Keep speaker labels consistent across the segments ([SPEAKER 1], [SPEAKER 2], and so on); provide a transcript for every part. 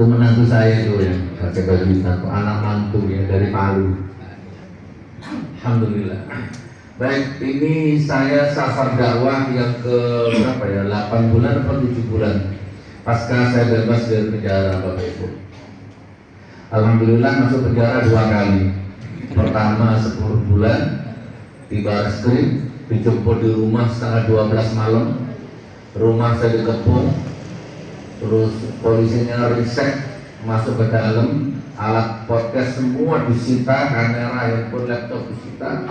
[SPEAKER 1] Itu menantu saya itu ya, pakai baju hitam, anak mantu ya dari Palu. Alhamdulillah. Baik, ini saya safar dakwah yang ke berapa ya? 8 bulan atau 7 bulan pasca saya bebas dari penjara, Bapak Ibu. Alhamdulillah masuk penjara 2 kali. Pertama 10 bulan di Barreskrim, dijemput di rumah setengah 12 malam. Rumah saya dikepung, terus polisinya risek masuk ke dalam, alat podcast semua disita, kamera, handphone, laptop disita.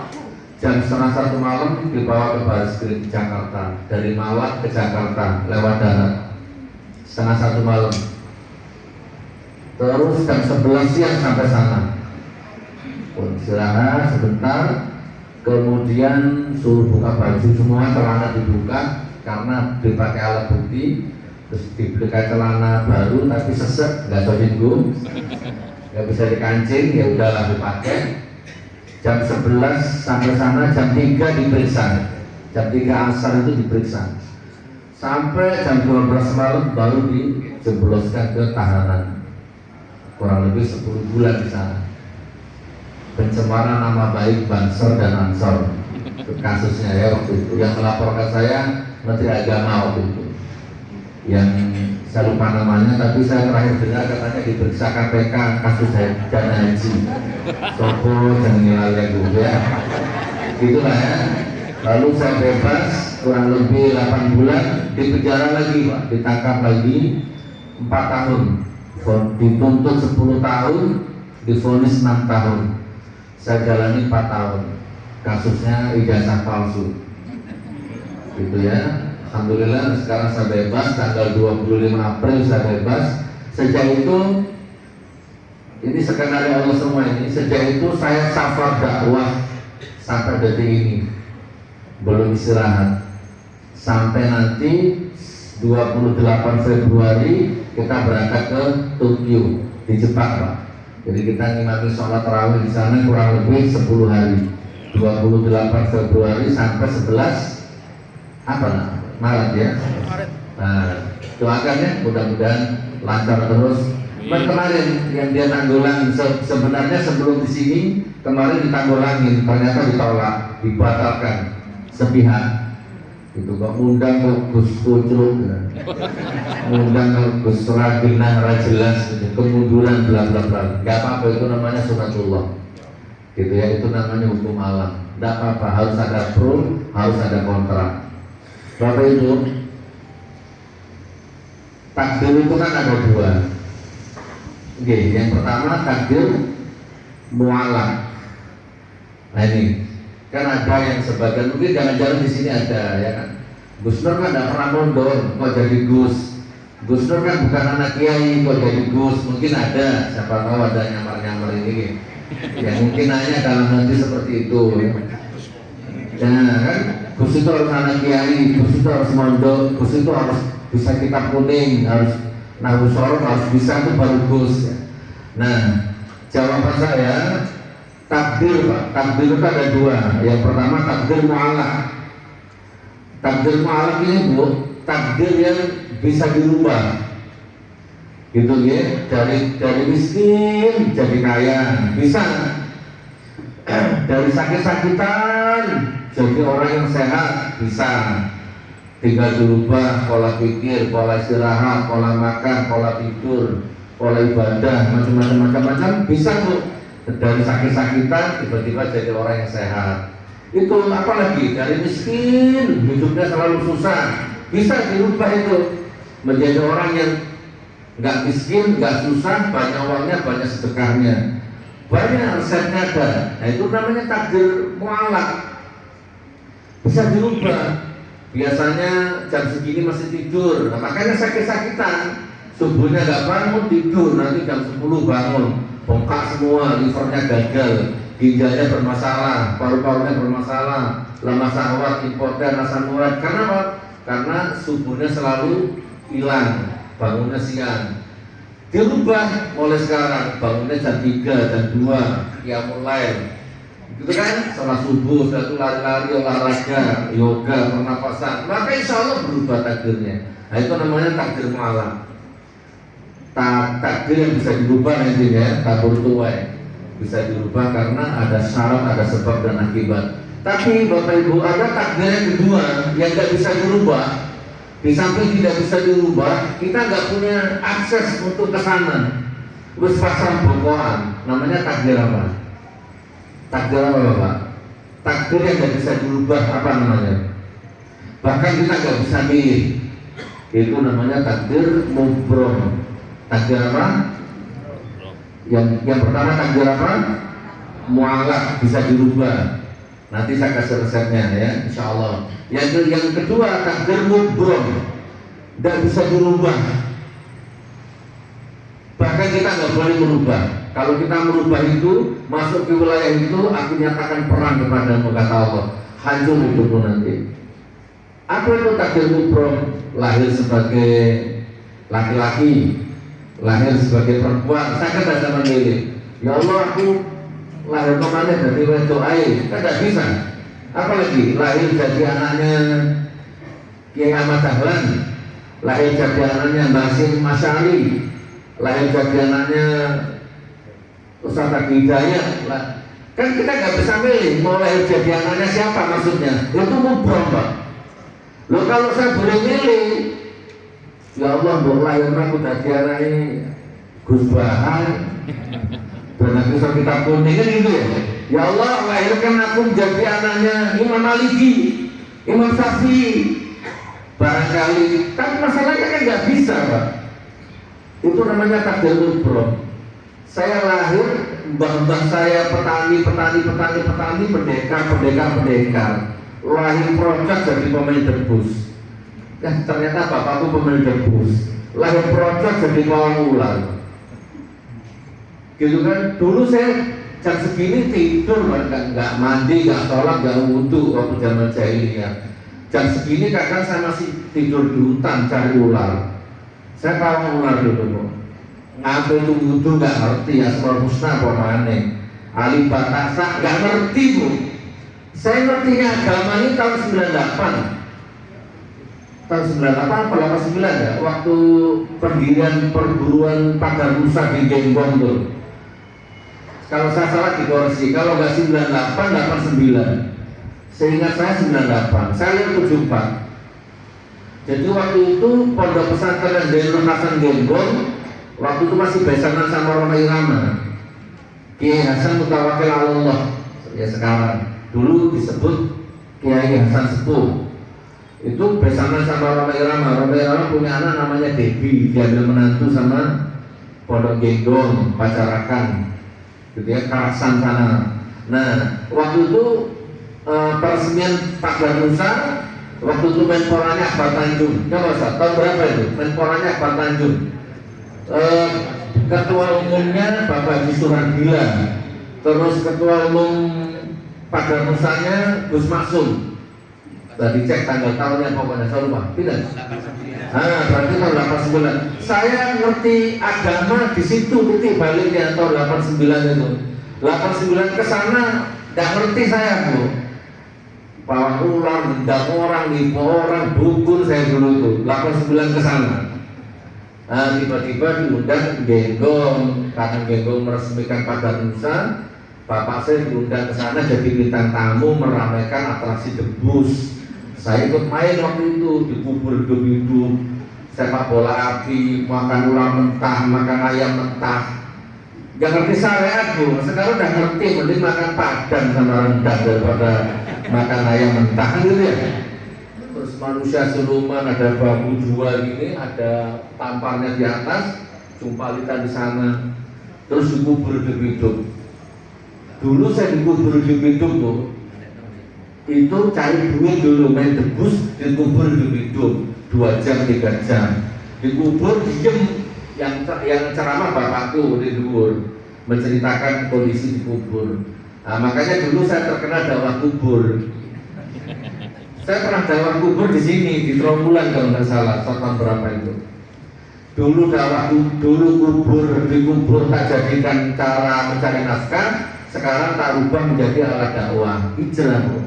[SPEAKER 1] Jam setengah 1 malam dibawa ke Barreskrim Jakarta, dari Malang ke Jakarta lewat darat. Setengah 1 malam. Terus jam 11 siang sampai sana. Istirahat sebentar, kemudian suruh buka baju semua, celana dibuka karena dipakai alat bukti. Terus dibelikan celana baru tapi sesek, nggak sojinggung, nggak bisa dikancing, ya udahlah dipakai. Jam 11 sampai sana, jam 3 diperiksa, jam 3 asar itu diperiksa, sampai jam 12 malam baru dijebloskan ke tahanan, kurang lebih 10 bulan di sana. Pencemaran nama baik Banser dan Ansor kasusnya ya waktu itu. Yang melaporkan saya Menteri Agama waktu itu, yang saya lupa namanya, tapi saya terakhir dengar katanya diperiksa KPK kasus dana haji. Sopo jangan ngilalnya dulu ya, gitulah ya. Lalu saya bebas kurang lebih 8 bulan, di penjara lagi Pak, ditangkap lagi 4 tahun, dituntut 10 tahun, divonis 6 tahun. Saya jalani 4 tahun, kasusnya ijazah palsu, gitu ya. Alhamdulillah sekarang saya bebas, tanggal 25 April saya bebas. Sejak itu, ini skenario Allah semua ini. Sejak itu saya safar dakwah sampai detik ini, belum istirahat. Sampai nanti 28 Februari kita berangkat ke Tokyo di Jepang Pak. Jadi kita ngimami sholat tarawih di sana kurang lebih 10 hari. 28 Februari sampai 11 apa namanya? Maret ya. Nah, doakan ya, mudah-mudahan lancar terus. Kemarin yang dia tanggulang sebenarnya sebelum di sini kemarin ditanggulangin, ternyata ditolak, dibatalkan sepihak. Itu kok undang ke Gus Kucluk, undang ke Gus Raginah Rajelas, kemunduran bla bla bla. Gak apa-apa, itu namanya sunatullah. Gitu ya, itu namanya hukum alam. Gak apa-apa, harus ada pro, harus ada kontra. Bapak Ibu, takdir itu kan ada 2. Oke, yang pertama takdir mualaf. Nah ini kan ada yang sebagian, mungkin jangan-jangan di sini ada ya kan. Gus Nur kan tidak pernah mondok, kok jadi Gus. Gus Nur kan bukan anak kiai, kok jadi Gus. Mungkin ada, siapa tahu ada nyamar-nyamar ini. Ya mungkin hanya dalam hati seperti itu. Nah kan, Gus itu harus anak kiai, Gus itu harus mondok, Gus itu harus bisa kitab kuning, harus nahu sorot, harus bisa itu baru Gus. Nah, jawaban saya takdir Pak. Takdir itu ada 2. Yang pertama takdir mu'alaq. Takdir mu'alaq ini Bu, takdir yang bisa dirubah. Gitu ya, dari miskin jadi kaya, bisa. Dari sakit-sakitan jadi orang yang sehat, bisa. Tinggal dirubah pola pikir, pola istirahat, pola makan, pola tidur, pola ibadah, macam-macam bisa Bu. Dari sakit-sakitan tiba-tiba jadi orang yang sehat. Itu apalagi dari miskin hidupnya selalu susah, bisa dirubah itu menjadi orang yang nggak miskin, nggak susah, banyak uangnya, banyak sedekahnya, banyak resepnya ada. Nah itu namanya takdir mu'alaq, bisa dirubah. Biasanya jam segini masih tidur, nah, makanya sakit-sakitan, subuhnya nggak bangun, tidur, nanti jam 10 bangun, bengkak semua, livernya gagal, ginjalnya bermasalah, paru-parunya bermasalah, lemah syahwat, impoten, asam urat. Karena apa? Karena subuhnya selalu hilang, bangunnya siang. Dirubah mulai sekarang, bangunnya jam 3, jam 2, ya mulai gitu kan, setelah subuh, setelah itu lari-lari, olahraga, yoga, pernapasan, maka insya Allah berubah takdirnya. Nah itu namanya takdir mu'alaq. takdir yang bisa dirubah nantinya, tabur tuai bisa dirubah karena ada syarat, ada sebab dan akibat. Tapi Bapak Ibu, ada takdir yang kedua yang nggak bisa dirubah. Di samping tidak bisa dirubah, kita nggak punya akses untuk ke sana. Wis pasang bokohan, namanya takdir apa? Takdir apa Bapak? Takdir yang nggak bisa dirubah, apa namanya? Bahkan kita nggak bisa milih. Itu namanya takdir mubrom. Takdir apa? Yang pertama takdir apa? Mu'alaq, bisa dirubah. Nanti saya kasih resepnya ya, insya Allah. Yang kedua takdir mubrom, tidak bisa dirubah. Bahkan kita nggak boleh merubah. Kalau kita merubah itu, masuk ke wilayah itu, aku nyatakan perang kepadamu, kata Allah. Hancur hidupmu nanti. Apa itu takdir mubrom? Lahir sebagai laki-laki, lahir sebagai perempuan. Saya kan tidak memilih. Ya Allah, aku lahir kemana dari wedok air, kan tidak bisa. Apalagi lahir jadi anaknya Kiai Ahmad Dahlan, lahir jadi anaknya Basim Masyari, lahir jadi anaknya Ustaz Hidayat. Kan kita nggak bisa milih mau lahir jadi anaknya siapa, maksudnya itu mubrom Pak. Loh kalau saya boleh milih, ya Allah mau lahir aku jadi anaknya Gus Bahan dan nanti kita kuning kan gitu ya. Ya Allah, lahirkan aku menjadi anaknya Imam Maliki, Imam Syafi'i. Barangkali, tapi masalahnya kan nggak bisa Pak. Itu namanya takdir mubrom. Saya lahir, mbah-mbah saya petani, pendekar. Lahir project jadi pemain debus. Ternyata bapakku pemain debus. Lahir project jadi pawang ular. Gitu kan? Dulu saya jam segini tidur, nggak mandi, nggak sholat, nggak wudhu waktu zaman jahiliyah. Jam segini kadang saya masih tidur di hutan cari ular. Saya pawang ular dulu. Ngapain itu wudhu nggak ngerti, asmaul husna pemane, alim batasa nggak ngerti Bu. Saya ngertinya agama ini tahun 98. Tahun 98 apa 89 ya, waktu pendirian perguruan Pagar Nusa di Genggong tuh. Kalau saya salah dikoreksi, kalau nggak 98, 89. Seingat saya 98, saya lihat 74. Jadi waktu itu pondok pesantren Zainul Hasan Genggong, waktu itu masih besanan sama Roma Irama, Kiai Hasan Mutawakil Allah ya sekarang. Dulu disebut Kiai Hasan Sepuh. Itu besanan sama Roma Irama. Roma Irama punya anak namanya Debi, diambil menantu sama pondok Genggong, Pacarakan. Gitu ya, Karasan sana. Nah, waktu itu peresmian Pagar Nusa, waktu itu menporanya Akbar Tanjung. Nggak usah, tahun berapa itu? Menporanya Akbar Tanjung. Ketua umumnya Bapak Haji Suhardila. Terus ketua umum Pagar Nusanya Gus Maksum. Tadi cek tanggal tahunnya pokoknya, saya lupa. Tidak? Berarti tahun 89. Saya ngerti agama di situ, titik baliknya tahun 89 itu. 89 ke sana nggak ngerti saya Bu. Pawang ular, dendam orang, nipu orang, dukun saya dulu itu. 89 ke sana. Tiba-tiba diundang Genggong, karena Genggong meresmikan Pagar Nusa. Bapak saya diundang ke sana jadi bintang tamu meramaikan atraksi debus. Saya ikut main waktu itu, dikubur hidup-hidup, sepak bola api, makan ular mentah, makan ayam mentah. Gak ngerti syariat Bu, sekarang udah ngerti, mending makan padang sama rendang daripada makan ayam mentah gitu ya. Terus manusia siluman, ada babu dua gini, ada tamparnya di atas, jumpalitan di sana, terus dikubur hidup-hidup. Dulu saya dikubur hidup-hidup Bu. Itu cari duit dulu, main debus, dikubur hidup-hidup 2 jam 3 jam, dikubur diem. Yang ceramah bapakku di Duur menceritakan kondisi di kubur. Makanya dulu saya terkena dakwah kubur. Saya pernah dakwah kubur di sini di Trawulan kalau nggak salah, tahun berapa itu. Dulu dakwah dulu kubur, di kubur tak jadikan cara mencari nafkah, sekarang tak rubah menjadi alat dakwah. Hijrah Bu.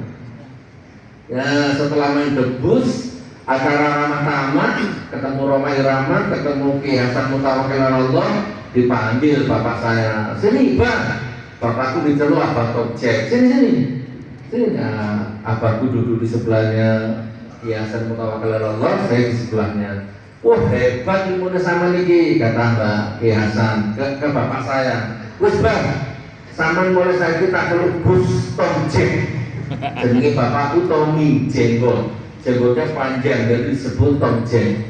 [SPEAKER 1] Ya setelah main debus, acara ramah tamat, ketemu Roma Irama, ketemu Ki Hasan Mutawakkil Allah, dipanggil bapak saya, sini Bang, bapakku diceluk abang Tokcek, sini. Nah, abangku duduk di sebelahnya Ki Hasan Mutawakkil Allah, saya di sebelahnya. Wah hebat ilmunya sama niki, kata Mbak Ki Hasan ke bapak saya. Wes Bang, sama mulai saya kita celuk Gus Tomcek. Jadi bapakku Tommy jenggotnya panjang jadi disebut Tomcek.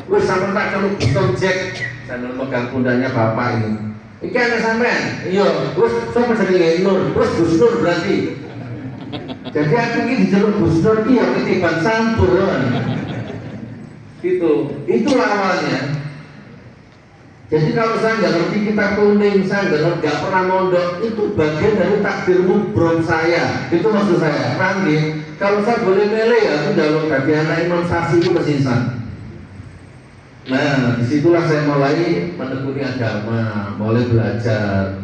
[SPEAKER 1] Wes sama tak celuk Gus Tomcek sambil megang pundaknya bapak ini. Iki anak sampean, iya, wes sama jadi Nur, wes Gus Nur berarti. Jadi aku ini diceluk Gus Nur iya ketiban sampur kan. Itulah awalnya. Jadi kalau saya nggak ngerti kitab kuning, saya nggak pernah mondok, itu bagian dari takdirmu bro saya. Itu maksud saya. Ranggih. Kalau saya boleh milih ya, itu dalam bagian anak Imam Syafi'i itu mesinsan. Nah, disitulah saya mulai menekuni agama, mulai belajar.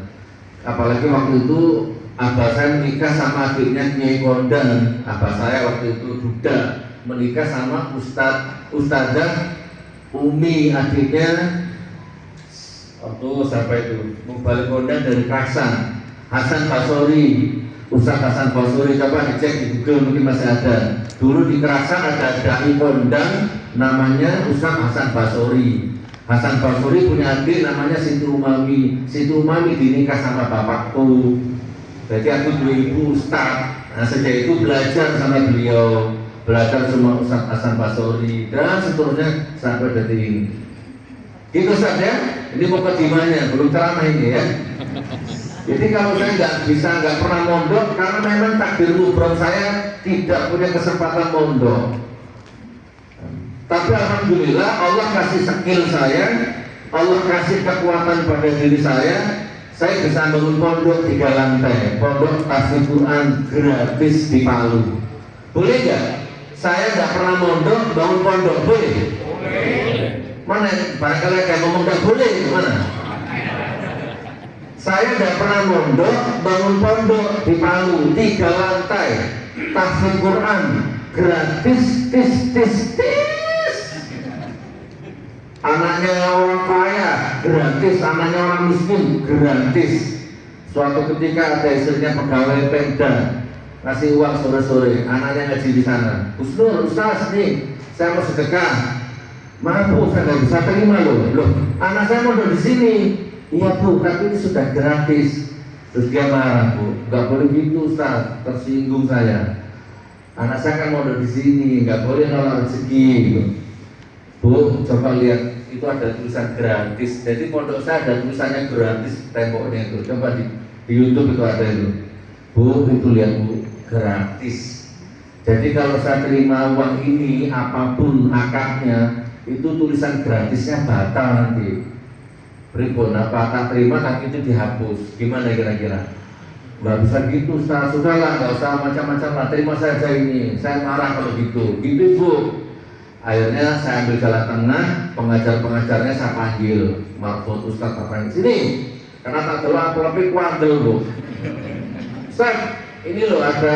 [SPEAKER 1] Apalagi waktu itu abah saya menikah sama adiknya Nyai Kondan. Abah saya waktu itu duda menikah sama Ustadzah Umi, adiknya waktu siapa itu Mubalik Kondan dari Kaksan, Hasan Basori. Ustadz Hasan Basori, coba dicek di Google mungkin masih ada. Dulu di Kaksan ada dai Kondan namanya Ustadz Hasan Basori. Hasan Basori punya adik namanya Siti Umami. Siti Umami dinikah sama bapakku. Jadi aku dulu ibu Ustadz. Nah sejak itu belajar sama beliau, belajar sama Ustadz Hasan Basori dan seterusnya sampai detik ini. Gitu Ustadz ya, ini mukadimahnya, belum ceramah ini ya. Jadi kalau saya nggak pernah mondok karena memang takdir mubrom saya tidak punya kesempatan mondok. Tapi alhamdulillah Allah kasih skill saya, Allah kasih kekuatan pada diri saya bisa bangun pondok 3 lantai, pondok tahfidz Quran gratis di Palu. Boleh nggak? Saya nggak pernah mondok bangun pondok, boleh? Boleh. Mana? Barangkali kayak ngomong nggak boleh, mana? Saya nggak pernah mondok bangun pondok di Palu 3 lantai, tahfidz Quran gratis, tis. Anaknya orang kaya gratis, anaknya orang miskin gratis. Suatu ketika ada istrinya pegawai Pemda kasih uang sore-sore, anaknya ngaji di sana. Usnur, Ustaz nih, saya mau sedekah. Maaf Bu, saya nggak bisa terima loh. Anak saya mau di sini. Iya Bu, tapi ini sudah gratis. Terus dia marah Bu, nggak boleh gitu Ustaz, tersinggung saya. Anak saya kan mau di sini, nggak boleh nolak rezeki. Gitu. Bu, coba lihat itu ada tulisan gratis. Jadi pondok saya ada tulisannya gratis temboknya itu. Coba di YouTube itu ada itu. Bu, itu lihat Bu, gratis. Jadi kalau saya terima uang ini apapun akadnya, itu tulisan gratisnya batal nanti. Pripun apa tak terima tapi itu dihapus. Gimana kira-kira? Nggak bisa gitu Ustaz. Sudahlah, nggak usah macam-macam lah. Terima saja ini. Saya marah kalau gitu. Gitu Bu. Akhirnya saya ambil jalan tengah, pengajar-pengajarnya saya panggil, Mahfud Ustaz apa sini, karena tak tahu apa-apa kuandel Bu. Ustaz, ini loh ada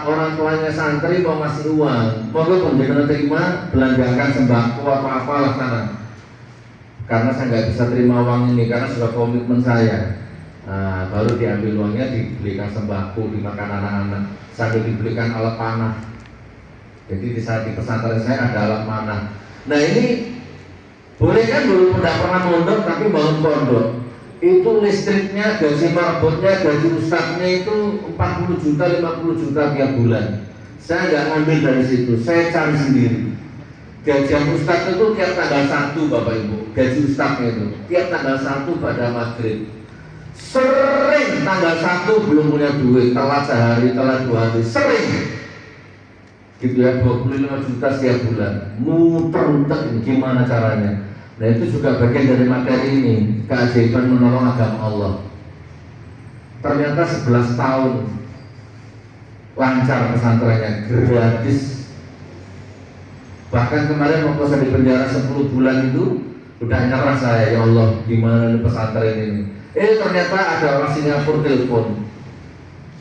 [SPEAKER 1] orang tuanya santri mau ngasih uang, monggo penjenengan terima, belanjakan sembako apa-apa lah sana. Karena saya nggak bisa terima uang ini karena sudah komitmen saya. Nah, baru diambil uangnya, dibelikan sembako, dimakan anak-anak, sambil dibelikan alat panah. Jadi di saat di pesantren saya ada alat panah. Nah ini boleh kan, belum tidak pernah mondok tapi bangun pondok. Itu listriknya, gaji marbotnya, gaji ustadznya itu 40 juta, 50 juta tiap bulan. Saya nggak ngambil dari situ, saya cari sendiri. Gaji ustadz itu tiap tanggal 1 Bapak Ibu, gaji ustadznya itu tiap tanggal 1 pada maghrib. Sering tanggal 1 belum punya duit, telat sehari, telat 2 hari, sering. Gitu ya, 25 juta setiap bulan, muter-muter ini gimana caranya. Nah itu juga bagian dari materi ini, keajaiban menolong agama Allah. Ternyata 11 tahun lancar pesantrennya, gratis. Bahkan kemarin waktu saya di penjara 10 bulan itu udah nyerah saya, ya Allah gimana ini pesantren ini. Ternyata ada orang Singapura telepon,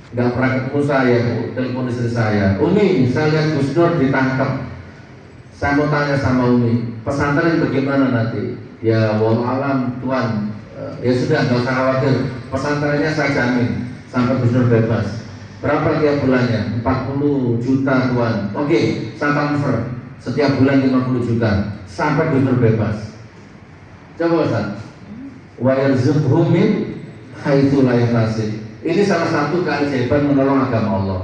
[SPEAKER 1] nggak pernah ketemu saya Bu, telepon istri saya, Umi saya lihat Gus Nur ditangkap. Saya mau tanya sama Umi, pesantren bagaimana nanti? Ya wallahualam Tuan, ya sudah nggak usah khawatir, pesantrennya saya jamin sampai Gus Nur bebas. Berapa tiap bulannya? 40 juta Tuan. Oke, saya transfer setiap bulan 50 juta sampai Gus Nur bebas. Coba Ustaz, wa yarzuqhu min haitsu la yahtasib. Ini salah satu keajaiban menolong agama Allah.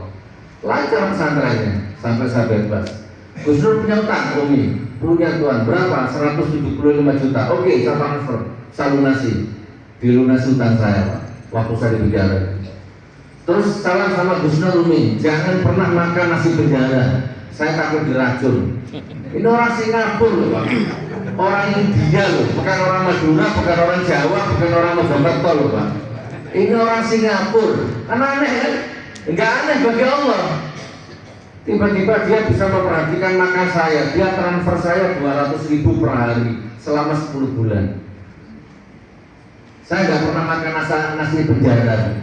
[SPEAKER 1] Lancar pesantrennya sampai saya bebas. Gus Nur punya utang, Umi punya Tuan berapa? 175 juta. Oke, saya transfer, saya lunasi, dilunasi utang saya Pak, waktu saya di penjara. Terus salam sama Gus Nur, Umi jangan pernah makan nasi penjara, saya takut diracun. Ini orang Singapura loh Pak, orang India loh, bukan orang Madura, bukan orang Jawa, bukan orang Mojokerto loh Pak. Ini orang Singapura, kan aneh kan? Enggak aneh bagi Allah. Tiba-tiba dia bisa memperhatikan makan saya, dia transfer saya 200.000 per hari selama 10 bulan. Saya nggak pernah makan nasi penjara.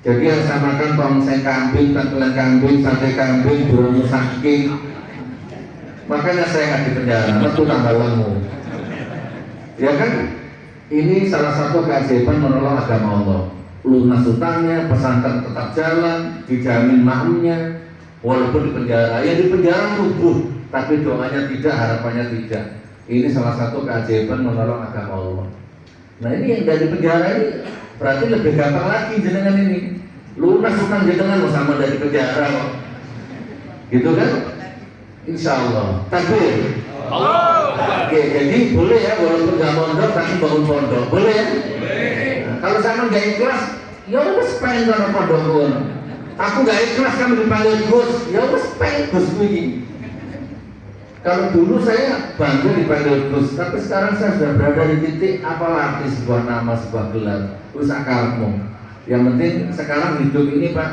[SPEAKER 1] Jadi yang saya makan tongseng kambing, tetelan kambing, sate kambing, burung saking. Makanya saya nggak di penjara, itu tambah lemu. Ya kan? Ini salah satu keajaiban menolong agama Allah. Lunas utangnya, pesantren tetap jalan, dijamin makmumnya. Walaupun di penjara, ya di penjara rubuh, tapi doanya tidak, harapannya tidak. Ini salah satu keajaiban menolong agama Allah. Nah ini yang dari penjara ini berarti lebih gampang lagi jenengan ini. Lunas utang jenengan sama dari penjara kok. Gitu kan? Insya Allah. Takbir. Oke, jadi boleh ya walaupun nggak mondok tapi bangun pondok, boleh ya? Nah, kalau sama nggak ikhlas, ya udah pengen kalau pondok pun. Aku nggak ikhlas kamu dipanggil Gus, ya wes pengen Gus begini. Kalau dulu saya bangga dipanggil Gus, tapi sekarang saya sudah berada di titik apalagi sebuah nama, sebuah gelar, wis akalmu. Yang penting sekarang hidup ini Pak,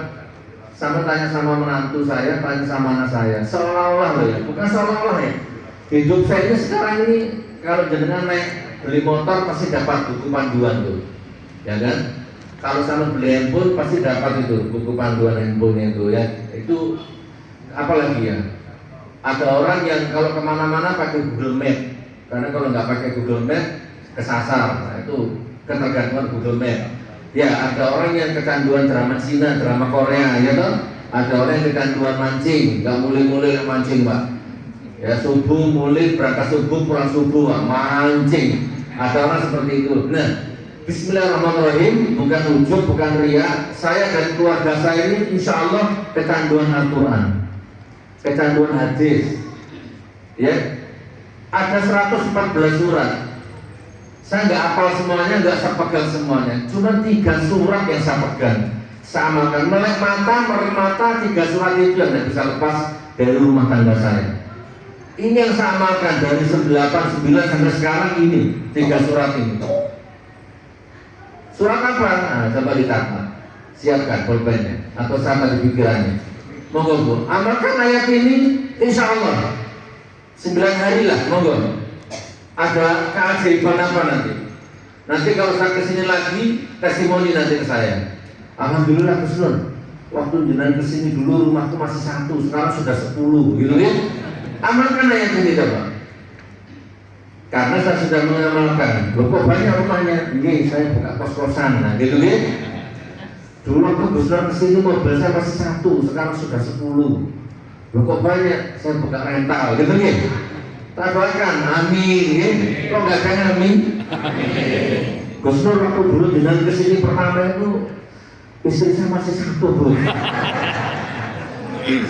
[SPEAKER 1] sama tanya sama menantu saya, tanya sama anak saya, seolah-olah loh ya, bukan seolah-olah ya. Hidup saya ini sekarang ini kalau jenengan naik beli motor pasti dapat buku panduan tuh, ya kan? Kalau sama beli handphone pasti dapat itu buku panduan handphone itu ya. Itu apalagi ya? Ada orang yang kalau kemana-mana pakai Google Map, karena kalau nggak pakai Google Map kesasar. Nah itu ketergantungan Google Map. Ya ada orang yang kecanduan drama Cina, drama Korea, ya toh? Ada orang yang kecanduan mancing, nggak mulai-mulai mancing Pak. Ya subuh mulai berangkat subuh pulang subuh mancing. Ada orang seperti itu. Nah. Bismillahirrahmanirrahim, bukan ujub, bukan riya. Saya dan keluarga saya ini insya Allah kecanduan Al-Quran, kecanduan hadis. Ya, ada 114 surat. Saya nggak hafal semuanya, nggak saya pegang semuanya. Cuma 3 surat yang saya pegang. Saya amalkan. Melek mata, merem mata, 3 surat itu yang tidak bisa lepas dari rumah tangga saya. Ini yang saya amalkan dari 98, 9 sampai sekarang ini 3 surat ini. Surat apa? Nah, coba dicatat, siapkan pulpennya atau sama di pikirannya. Monggo Bu, amalkan ayat ini, insya Allah 9 hari lah, monggo. Ada keajaiban apa nanti? Nanti kalau saya kesini lagi, testimoni nanti ke saya. Alhamdulillah Gus Nur, waktu jenengan kesini dulu rumahku masih 1, sekarang sudah 10, gitu ya. Amalkan ayat ini coba. Karena saya sudah mengamalkan, loh kok banyak rumahnya? Iya, saya buka kos-kosan, nah gitu ya. Dulu aku besar kesini mobil saya masih 1, sekarang sudah 10. Loh kok banyak? Saya buka rental, gitu ya. Tak doakan, amin ya. Kok nggak kayak amin? Gus Nur waktu dulu dengan kesini pertama itu istri saya masih 1 Bu.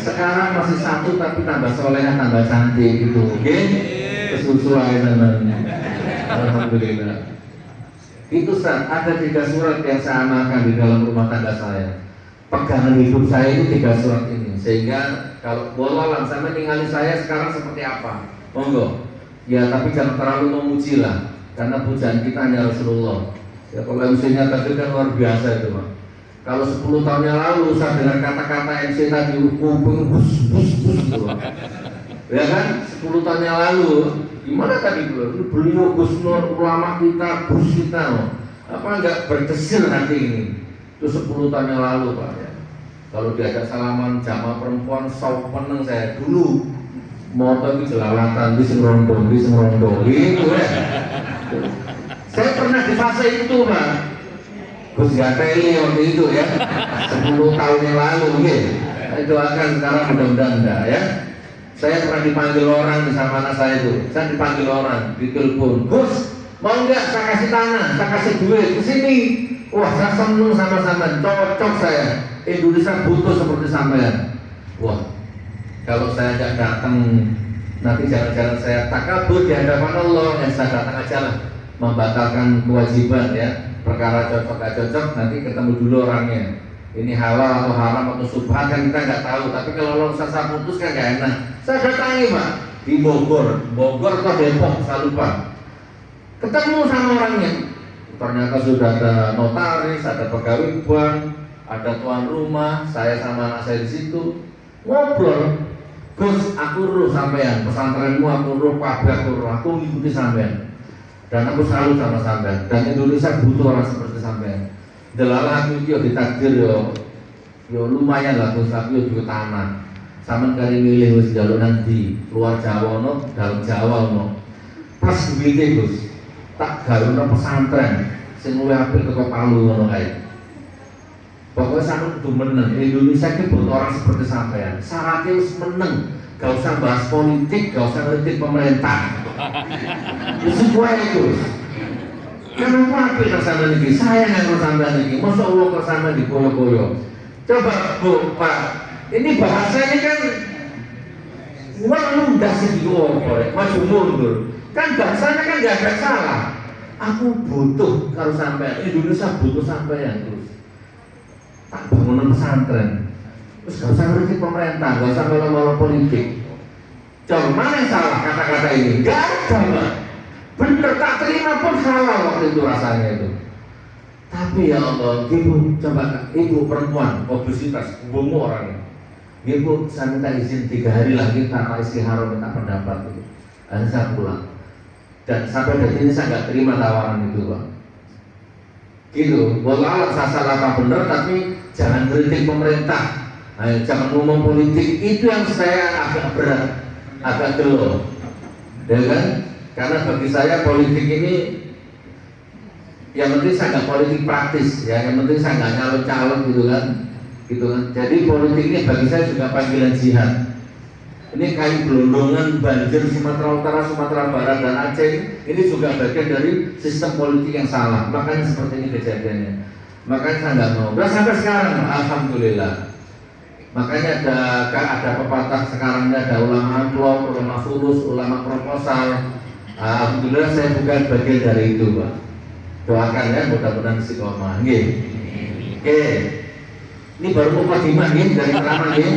[SPEAKER 1] Sekarang masih 1 tapi tambah solehnya, tambah cantik gitu, oke? Sesuai namanya. Alhamdulillah. Itu Ustaz, ada 3 surat yang saya amalkan di dalam rumah tangga saya. Pegangan hidup saya itu 3 surat ini. Sehingga kalau wallahualam saya meninggali saya sekarang seperti apa? Monggo. Ya tapi jangan terlalu memuji lah, karena pujian kita hanya Rasulullah. Ya kalau MC-nya tadi kan luar biasa itu Pak. Kalau 10 tahun yang lalu saya dengar kata-kata MC tadi kuping bus gitu. Ya kan, 10 tahun yang lalu gimana tadi beliau Gus Nur, ulama kita, bus kita apa enggak berdesil hati ini. Itu 10 tahun yang lalu Pak ya. Kalau diajak salaman jamaah perempuan, sok peneng saya dulu. moto itu jelalatan, itu rondo gitu ya. Saya pernah di fase itu Pak. Gus Gateli waktu itu ya, 10 tahun yang lalu gitu. Saya doakan sekarang mudah-mudahan enggak ya. Saya pernah dipanggil orang sama anak saya itu. Saya dipanggil orang, ditelepon, Gus, mau nggak saya kasih tanah, saya kasih duit ke sini. Wah, saya senang sama-sama, cocok saya. Indonesia butuh seperti sampean. Wah, kalau saya nggak datang, nanti jangan-jangan saya takabur di hadapan Allah. Yang saya datang aja lah, membatalkan kewajiban ya. Perkara cocok nggak cocok, nanti ketemu dulu orangnya. Ini halal atau haram atau subhat kan kita nggak tahu. Tapi kalau saya putus kan nggak enak. Saya datangi Pak di Bogor atau Depok, saya lupa. Ketemu sama orangnya. Ternyata sudah ada notaris, ada pegawai bank, ada tuan rumah, saya sama anak saya di situ ngobrol. Gus, aku ruh sampean, pesantrenmu aku ruh, aku ngikuti sampean. Dan aku selalu sama sampean. Dan Indonesia butuh orang seperti sampean. Delalah aku yo ditakdir yo lumayan lah Gus, aku juga tanah. Sampeyan kali milih wis jalur nanti luar Jawa no, dalam Jawa no. Pas duwite Gus, tak gawe pesantren sing luwih apik teko Palu ngono kae. Pokoknya sampeyan kudu meneng. Indonesia iki butuh orang seperti sampean. Syaratnya wis meneng. Gak usah bahas politik, gak usah kritik pemerintah. Itu kuwi Gus. Kenapa apik sampean iki? Saya yang sampean iki. Mosok wong kok sampean dikoyo-koyo. Coba Bu, Pak. Ini bahasanya kan uang udah segitu maju mundur. Kan bahasanya kan gak ada salah. Aku butuh kalau sampai Indonesia butuh sampai terus. Tak bangunan pesantren. Terus gak usah kritik pemerintah, gak usah malu-malu politik. Coba mana yang salah kata-kata ini? Gak ada Pak. Bener tak terima pun salah waktu itu rasanya itu. Tapi ya Allah, ibu coba ibu perempuan obesitas, bungu orangnya. Ibu saya minta izin 3 hari lagi tanpa istihara minta pendapat itu. Akhirnya saya pulang. Dan sampai detik ini saya nggak terima tawaran itu Pak. Gitu, walau saya salah apa benar, tapi jangan kritik pemerintah. Jangan ngomong politik, itu yang saya agak berat, agak gelo, ya kan? Karena bagi saya politik ini, yang penting saya nggak politik praktis, ya. Yang penting saya nggak calon-calon gitu kan. Jadi politik ini bagi saya juga panggilan jihad. Ini kayu gelondongan banjir Sumatera Utara, Sumatera Barat dan Aceh ini juga bagian dari sistem politik yang salah. Makanya seperti ini kejadiannya. Makanya saya nggak mau. Dan sampai sekarang, alhamdulillah. Makanya ada pepatah sekarang ini ada ulama amplop, ulama fulus, ulama proposal. Alhamdulillah saya bukan bagian dari itu, Pak. Doakan ya, mudah-mudahan istiqomah. Oke. Ini baru mukadimah nih dari ceramah nih.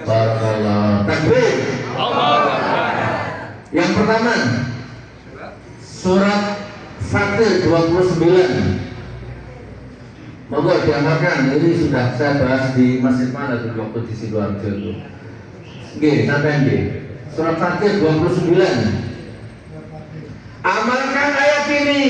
[SPEAKER 1] Barakallah. Takbir. Yang pertama, surat Fatir 29. Monggo diamalkan. Ini sudah saya bahas di masjid mana tuh waktu di Sidoarjo itu. Oke, sampai nggih. Surat Fatir 29. Amalkan ayat ini.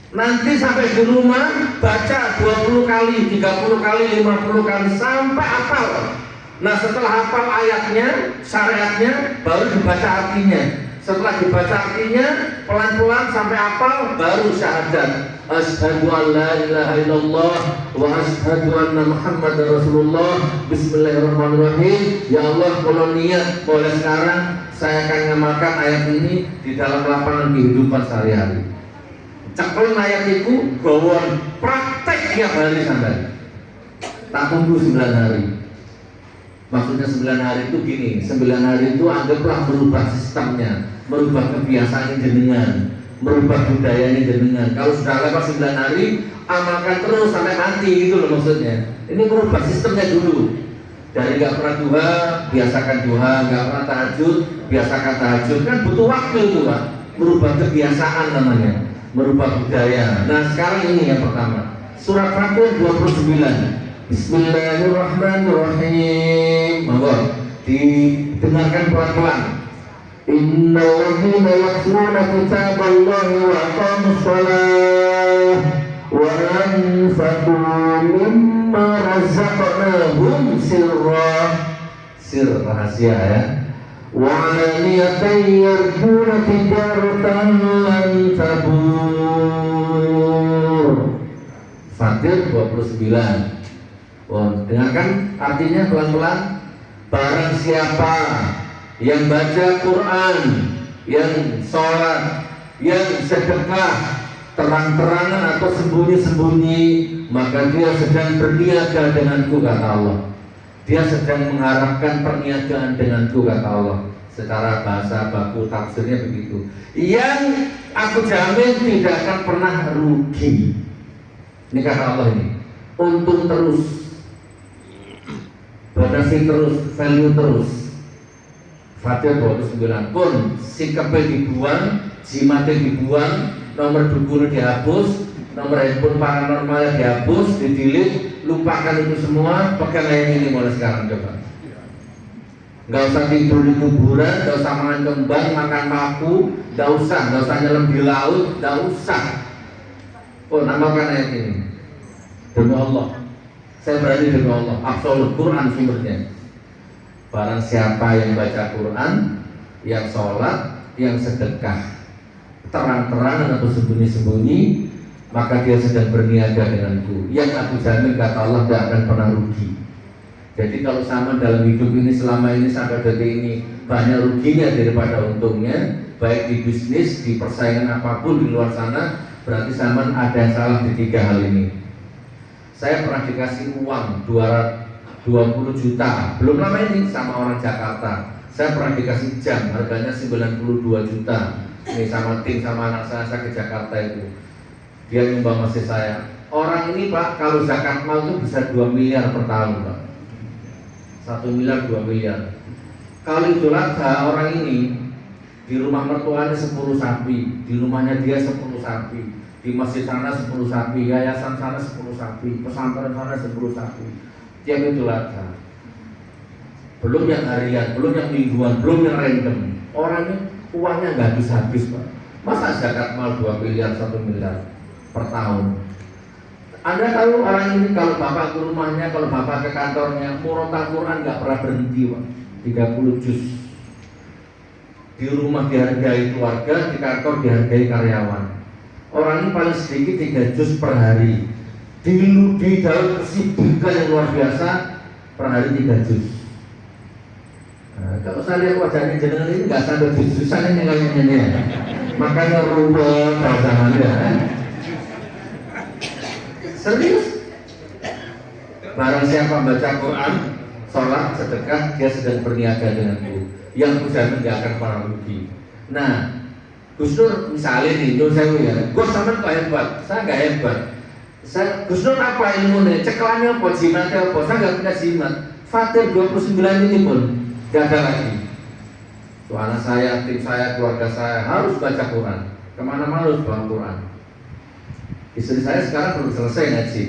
[SPEAKER 1] Nanti sampai di rumah baca 20 kali, 30 kali, 50 kali sampai hafal. Nah setelah hafal ayatnya, syariatnya, baru dibaca artinya. Setelah dibaca artinya, pelan-pelan sampai hafal, baru syahadat. Asyhadu an la ilaha illallah wa asyhadu anna Muhammadar Rasulullah. Bismillahirrahmanirrahim. Ya Allah, kalau niat mulai sekarang saya akan ngamalkan ayat ini di dalam lapangan kehidupan sehari-hari. Cekel ayat itu gawon praktek tiap hari sampai tak tunggu 9 hari. Maksudnya 9 hari itu gini, 9 hari itu anggaplah merubah sistemnya, merubah kebiasaan jenengan, merubah budaya jenengan. Kalau sudah lewat 9 hari, amalkan terus sampai mati gitu loh maksudnya. Ini merubah sistemnya dulu. Dari gak pernah duha, biasakan duha, gak pernah tahajud, biasakan tahajud. Kan butuh waktu itu Pak, merubah kebiasaan namanya, merubah budaya. Nah sekarang ini yang pertama, surat Fatir 29. Bismillahirrahmanirrahim. Monggo didengarkan pelan-pelan. Innal ladzina yatluna kitaballahi wa aqamus shalah wa anfaqu mimma razaqnahum sir rahasia ya. Wa 'alaniyatan yarjuna tijaratan lan tabur. Fatir 29. Oh, dengarkan artinya pelan-pelan. Barang siapa yang baca Quran, yang sholat, yang sedekah terang-terangan atau sembunyi-sembunyi, maka dia sedang berniaga denganku, kata Allah. Dia sedang mengharapkan perniagaan denganku, kata Allah. Secara bahasa baku tafsirnya begitu. Yang aku jamin tidak akan pernah rugi. Ini kata Allah ini. Untung terus, donasi terus, value terus. Fatir 29 pun sikapnya dibuang, jimatnya dibuang, nomor dukun dihapus, nomor handphone paranormalnya dihapus, di-delete, lupakan itu semua, pegang ayat ini mulai sekarang coba. Nggak usah tidur di kuburan, nggak usah makan kembang, makan paku, nggak usah nyelam di laut, nggak usah. Oh, namakan ayat ini. Demi Allah, saya berani demi Allah, absolut Quran sumbernya. Barang siapa yang baca Quran, yang sholat, yang sedekah terang-terangan atau sembunyi-sembunyi, maka dia sedang berniaga denganku. Yang aku jamin, kata Allah, tidak akan pernah rugi. Jadi kalau sama dalam hidup ini, selama ini sampai detik ini banyak ruginya daripada untungnya, baik di bisnis, di persaingan apapun di luar sana, berarti sama ada yang salah di tiga hal ini. Saya pernah dikasih uang 220 juta belum lama ini sama orang Jakarta. Saya pernah dikasih jam harganya 92 juta. Ini sama tim, sama anak saya ke Jakarta itu. Dia nyumbang masih saya. Orang ini Pak, kalau zakat mal itu bisa 2 miliar per tahun Pak. 1 miliar, 2 miliar. Kalau Idul Adha orang ini di rumah mertuanya 10 sapi, di rumahnya dia 10 sapi, di masjid sana 10 sapi, yayasan sana 10 sapi, pesantren sana 10 sapi. Tiap Idul Adha. Belum yang harian, belum yang mingguan, belum yang random. Orang ini uangnya nggak habis-habis Pak. Masa zakat mal 2 miliar, 1 miliar per tahun? Anda tahu orang ini kalau bapak ke rumahnya, kalau bapak ke kantornya, murotal Quran nggak pernah berhenti Pak. 30 juz. Di rumah dihargai keluarga, di kantor dihargai karyawan. Orang ini paling sedikit 3 juz per hari. Di dalam kesibukan yang luar biasa, per hari 3 juz. Nah, kalau saya lihat wajahnya jenengan ini nggak sampai juz-juzan ini kayaknya nih. Makanya rubah bahasannya. Serius. Barang siapa baca Quran, sholat, sedekah, dia sedang berniaga denganku. Yang jamin gak akan pernah rugi. Nah, Gus Nur misalnya nih, Nur saya ya, Gus sama kok hebat, saya nggak hebat. Gus Nur apa ilmunya? Ceklannya apa? Jimatnya apa? Saya nggak punya jimat. Fatir 29 ini pun nggak ada lagi. Tuh anak saya, tim saya, keluarga saya harus baca Quran. Kemana-mana harus bawa Quran. Istri saya sekarang belum selesai ngaji,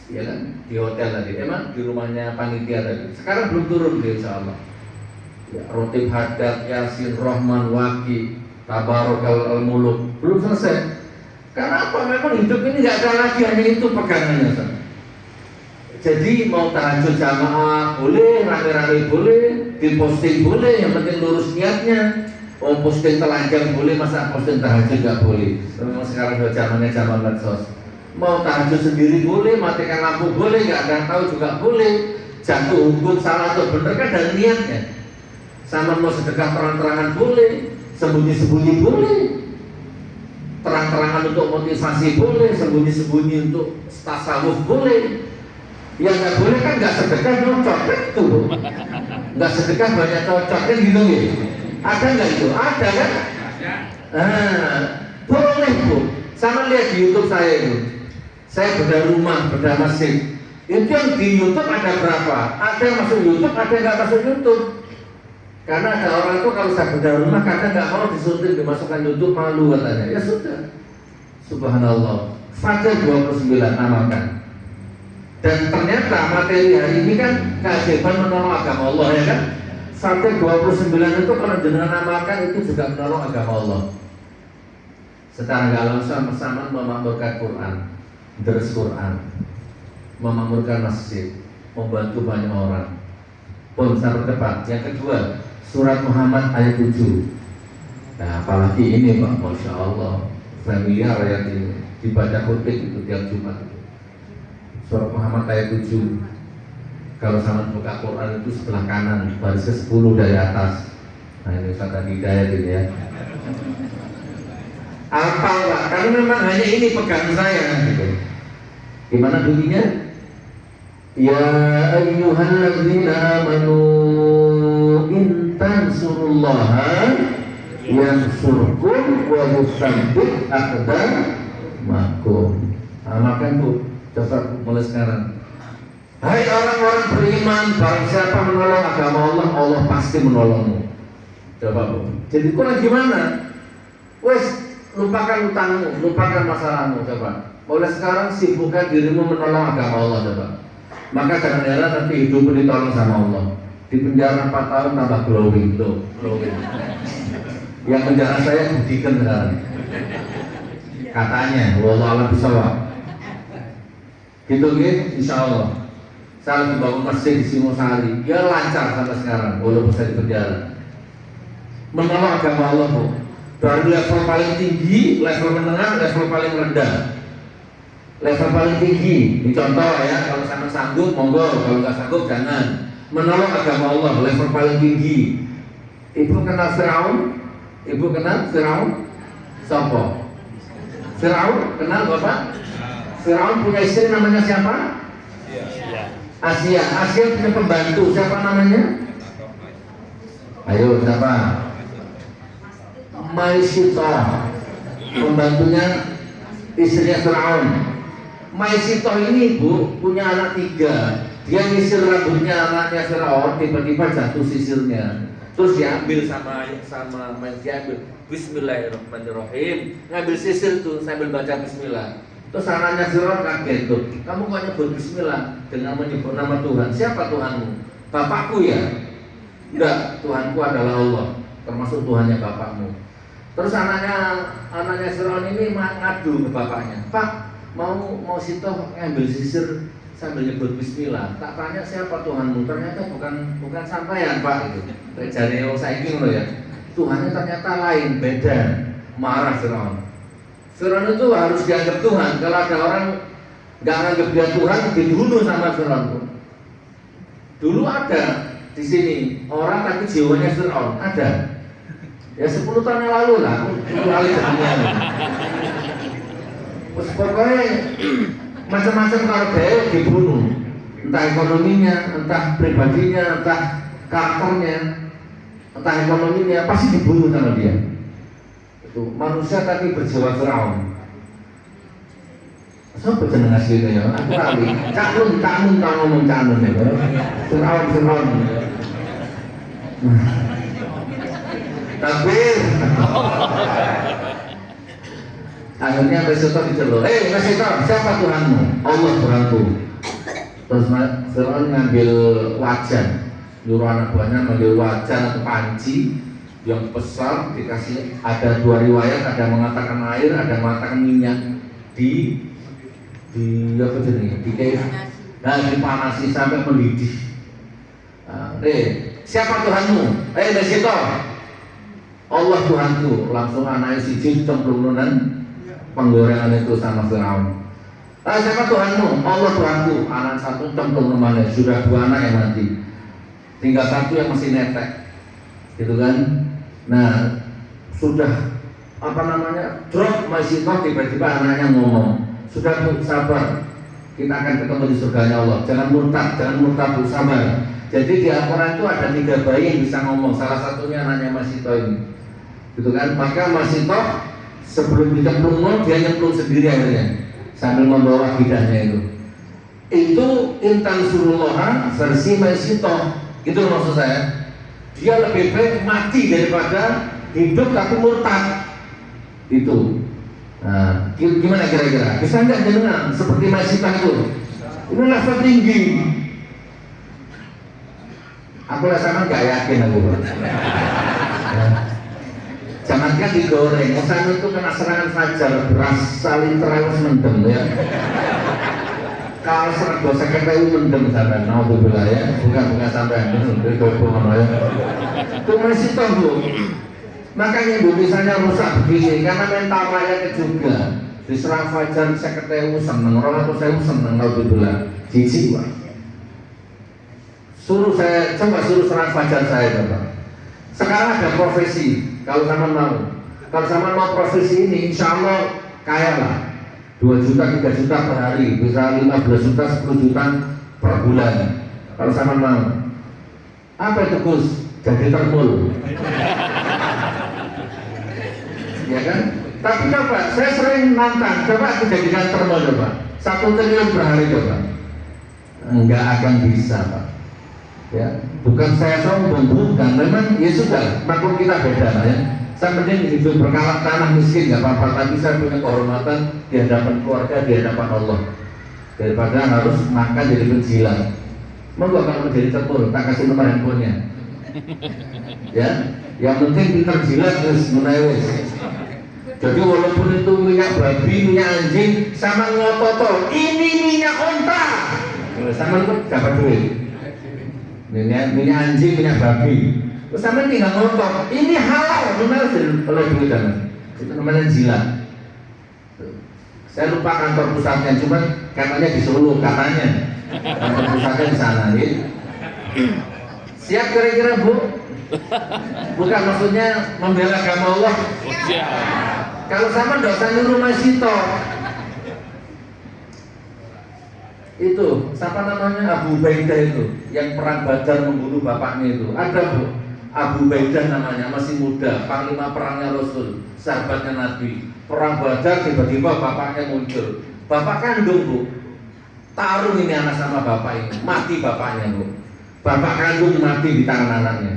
[SPEAKER 1] ya kan? Di hotel tadi, emang di rumahnya panitia tadi. Sekarang belum turun dia, insya Allah. Ya, Rotib Haddad, Yasin, Rahman, Waqi, Tabarokal Al-Muluk belum selesai. Karena apa? Memang hidup ini nggak ada lagi hanya itu pegangannya. Jadi mau tahajud jamaah boleh, rame-rame boleh, diposting boleh, yang penting lurus niatnya. Oh, posting telanjang boleh, masa posting tahajud nggak boleh? Memang sekarang sudah zamannya zaman medsos. Mau tahajud sendiri boleh, matikan lampu boleh, nggak ada yang tahu juga boleh. Jatuh hukum salah atau benar kan dari niatnya. Sama mau sedekah terang-terangan boleh, sembunyi-sembunyi boleh, terang-terangan untuk motivasi boleh, sembunyi-sembunyi untuk tasawuf boleh. Yang nggak boleh kan nggak sedekah nyocok itu, nggak sedekah banyak cocok kan gitu ya. Ada nggak itu? Ada kan? Nah, boleh Bu. Sama lihat di YouTube saya itu. Saya bedah rumah, bedah masjid. Itu yang di YouTube ada berapa? Ada yang masuk YouTube, ada yang nggak masuk YouTube. Karena ada orang itu kalau saya bedah rumah kadang nggak mau disuntik dimasukkan YouTube, malu katanya. Ya sudah. Subhanallah. Fatir 29 amalkan. Dan ternyata materi hari ini kan keajaiban menolong agama Allah ya kan? Fatir 29 itu kalau jenengan amalkan itu juga menolong agama Allah. Secara nggak langsung bersama memakmurkan Quran, deres Quran, memakmurkan masjid, membantu banyak orang. Pun saya percepat. Yang kedua, surat Muhammad ayat 7. Nah, apalagi ini Pak, Masya Allah, familiar ayat ini, dibaca khutbah itu tiap Jumat itu. Surat Muhammad ayat 7. Kalau sama buka Quran itu sebelah kanan, baris ke-10 dari atas. Nah ini Ustaz Hidayat ini ya. Apa Pak? Karena memang hanya ini pegang saya gitu. Gimana bunyinya? Ya ayyuhalladzina amanu in tansurullaha yansurkum wa yusabbit aqdamakum. Nah, maka itu coba mulai sekarang. Hai orang-orang beriman, barang siapa menolong agama Allah, Allah pasti menolongmu. Coba Bu. Jadi kurang gimana? Wes lupakan utangmu, lupakan masalahmu. Coba. Mulai sekarang sibukkan dirimu menolong agama Allah. Coba. Maka jangan heran nanti hidupmu ditolong sama Allah. Di penjara 4 tahun tambah glowing, loh, glowing. Yang penjara saya budikan sekarang. Katanya, wallahu a'lam bishawab. Gitu gitu, insya Allah. Saya lagi bangun masjid di Singosari, ya lancar sampai sekarang, walaupun saya di penjara. Menolong agama Allah Bu. Dari level paling tinggi, level menengah, level paling rendah. Level paling tinggi, ini contoh ya, kalau sama sanggup, monggo, kalau nggak sanggup jangan. Menolong agama Allah, level paling tinggi. Ibu kenal Firaun? Ibu kenal Firaun? Sopo? Firaun kenal Bapak? Firaun punya istri namanya siapa? Asia. Asia punya pembantu siapa namanya? Ayo siapa? Maisitoh. Pembantunya istrinya Firaun. Maisitoh ini Bu punya anak 3. Dia nyisir rambutnya anaknya Firaun, tiba-tiba jatuh sisirnya. Terus diambil sama diambil Bismillahirrahmanirrahim. Ngambil sisir tuh sambil baca Bismillah. Terus anaknya Firaun kaget tuh. Kamu kok nyebut Bismillah dengan menyebut nama Tuhan? Siapa Tuhanmu? Bapakku ya? Enggak, Tuhanku adalah Allah. Termasuk Tuhannya bapakmu. Terus anaknya Firaun ini ngadu ke bapaknya. Pak, mau Sitoh ngambil sisir sambil nyebut Bismillah. Tak tanya siapa Tuhanmu? Ternyata bukan sampean Pak itu. Jare saiki ngono ya. Tuhannya ternyata lain, beda. Marah Firaun. Firaun itu harus dianggap Tuhan. Kalau ada orang nggak anggap dia Tuhan, dibunuh sama Firaun. Dulu ada di sini orang tapi jiwanya Firaun ada. Ya 10 tahun yang lalu lah, 10 kali zaman. Pokoknya macam-macam kalau dia dibunuh, entah ekonominya, entah pribadinya, entah karakternya, entah ekonominya, pasti dibunuh sama dia. Itu manusia tapi berjiwa Firaun. Siapa jeneng aslinya ya? Aku lali. Cak Nun tak ngomong Cak Nun ya. Firaun. Tapi akhirnya Mesito dicelur. Mesito, siapa Tuhanmu? Allah Tuhanku. Terus Firaun ngambil wajan, nyuruh anak buahnya ngambil wajan atau panci yang besar, dikasih ada 2 riwayat, ada mengatakan air, ada mengatakan minyak di apa jenis? Nah, dipanasi sampai mendidih. Siapa Tuhanmu? Mesito. Allah Tuhanku. Langsung anaknya siji cemplungan penggorengan itu sama Firaun. Siapa Tuhanmu? Allah Tuhanku. Anak satu cemplung kemana? Sudah 2 anak yang mati. Tinggal 1 yang masih netek. Gitu kan? Nah, sudah drop masih tiba-tiba anaknya ngomong. Sudah Bu, sabar. Kita akan ketemu di surganya Allah. Jangan murtad Bu, sabar. Jadi di Al-Quran itu ada 3 bayi yang bisa ngomong. Salah satunya anaknya Masito ini. Gitu kan? Maka Masito sebelum dicemplung dia nyemplung sendiri akhirnya sambil membawa lidahnya itu. Itu intan surullah versi Masito. Gitu maksud saya. Dia lebih baik mati daripada hidup tapi murtad. Itu. Nah, gimana kira-kira? Bisa nggak jenengan seperti Masito itu? Ini level tinggi. Aku rasanya nggak yakin aku. Jangankan digoreng, Musa itu kena serangan fajar, beras saling terus mendem ya. Kalau 150.000 mendem sampai, naudzubillah ya, bukan sampai dari goblok ya. Itu masih tahu Bu. Makanya Indonesia rusak begini karena mental rakyatnya juga. Diserang fajar 50.000 seneng, 200.000 seneng, naudzubillah. Jijik Pak. Suruh serang fajar saya Bapak. Sekarang ada profesi, kalau sama mau profesi ini, insya Allah kaya lah. 2 juta, 3 juta per hari, bisa 15 juta, 10 juta per bulan. Kalau sama mau, apa itu Gus? Jadi termul. Ya kan? Tapi coba, saya sering nantang, coba aku jadikan termul coba. 1 triliun per hari coba. Enggak akan bisa Pak. Ya, bukan saya sombong, bukan. Memang ya sudah, maklum kita beda ya. Saya penting hidup berkalak tanah miskin nggak apa-apa, tapi saya punya kehormatan di hadapan keluarga, di hadapan Allah. Daripada harus makan jadi penjilat. Monggo kalau menjadi terpur, tak kasih nomor handphonenya. Ya, yang penting pintar jilat terus menewes. Jadi walaupun itu minyak babi, minyak anjing, sama ngototo, ini minyak onta, sama itu dapat duit. Minyak anjing, minyak babi. Terus sama tinggal ngotot, ini halal, benar oleh duit dan itu namanya jilat. Saya lupa kantor pusatnya, cuman katanya di Solo, katanya kantor pusatnya di sana. Ya. Siap kira-kira Bu? Bukan maksudnya membela agama Allah. Kalau sama nggak usah nyuruh Masito. Itu siapa namanya Abu Ubaidah itu yang perang Badar membunuh bapaknya itu ada Bu. Abu Ubaidah namanya, masih muda, panglima perangnya Rasul, sahabatnya Nabi. Perang Badar tiba-tiba bapaknya muncul. Bapak kandung Bu, tarung ini anak sama bapak ini, mati bapaknya Bu. Bapak kandung mati di tangan anaknya.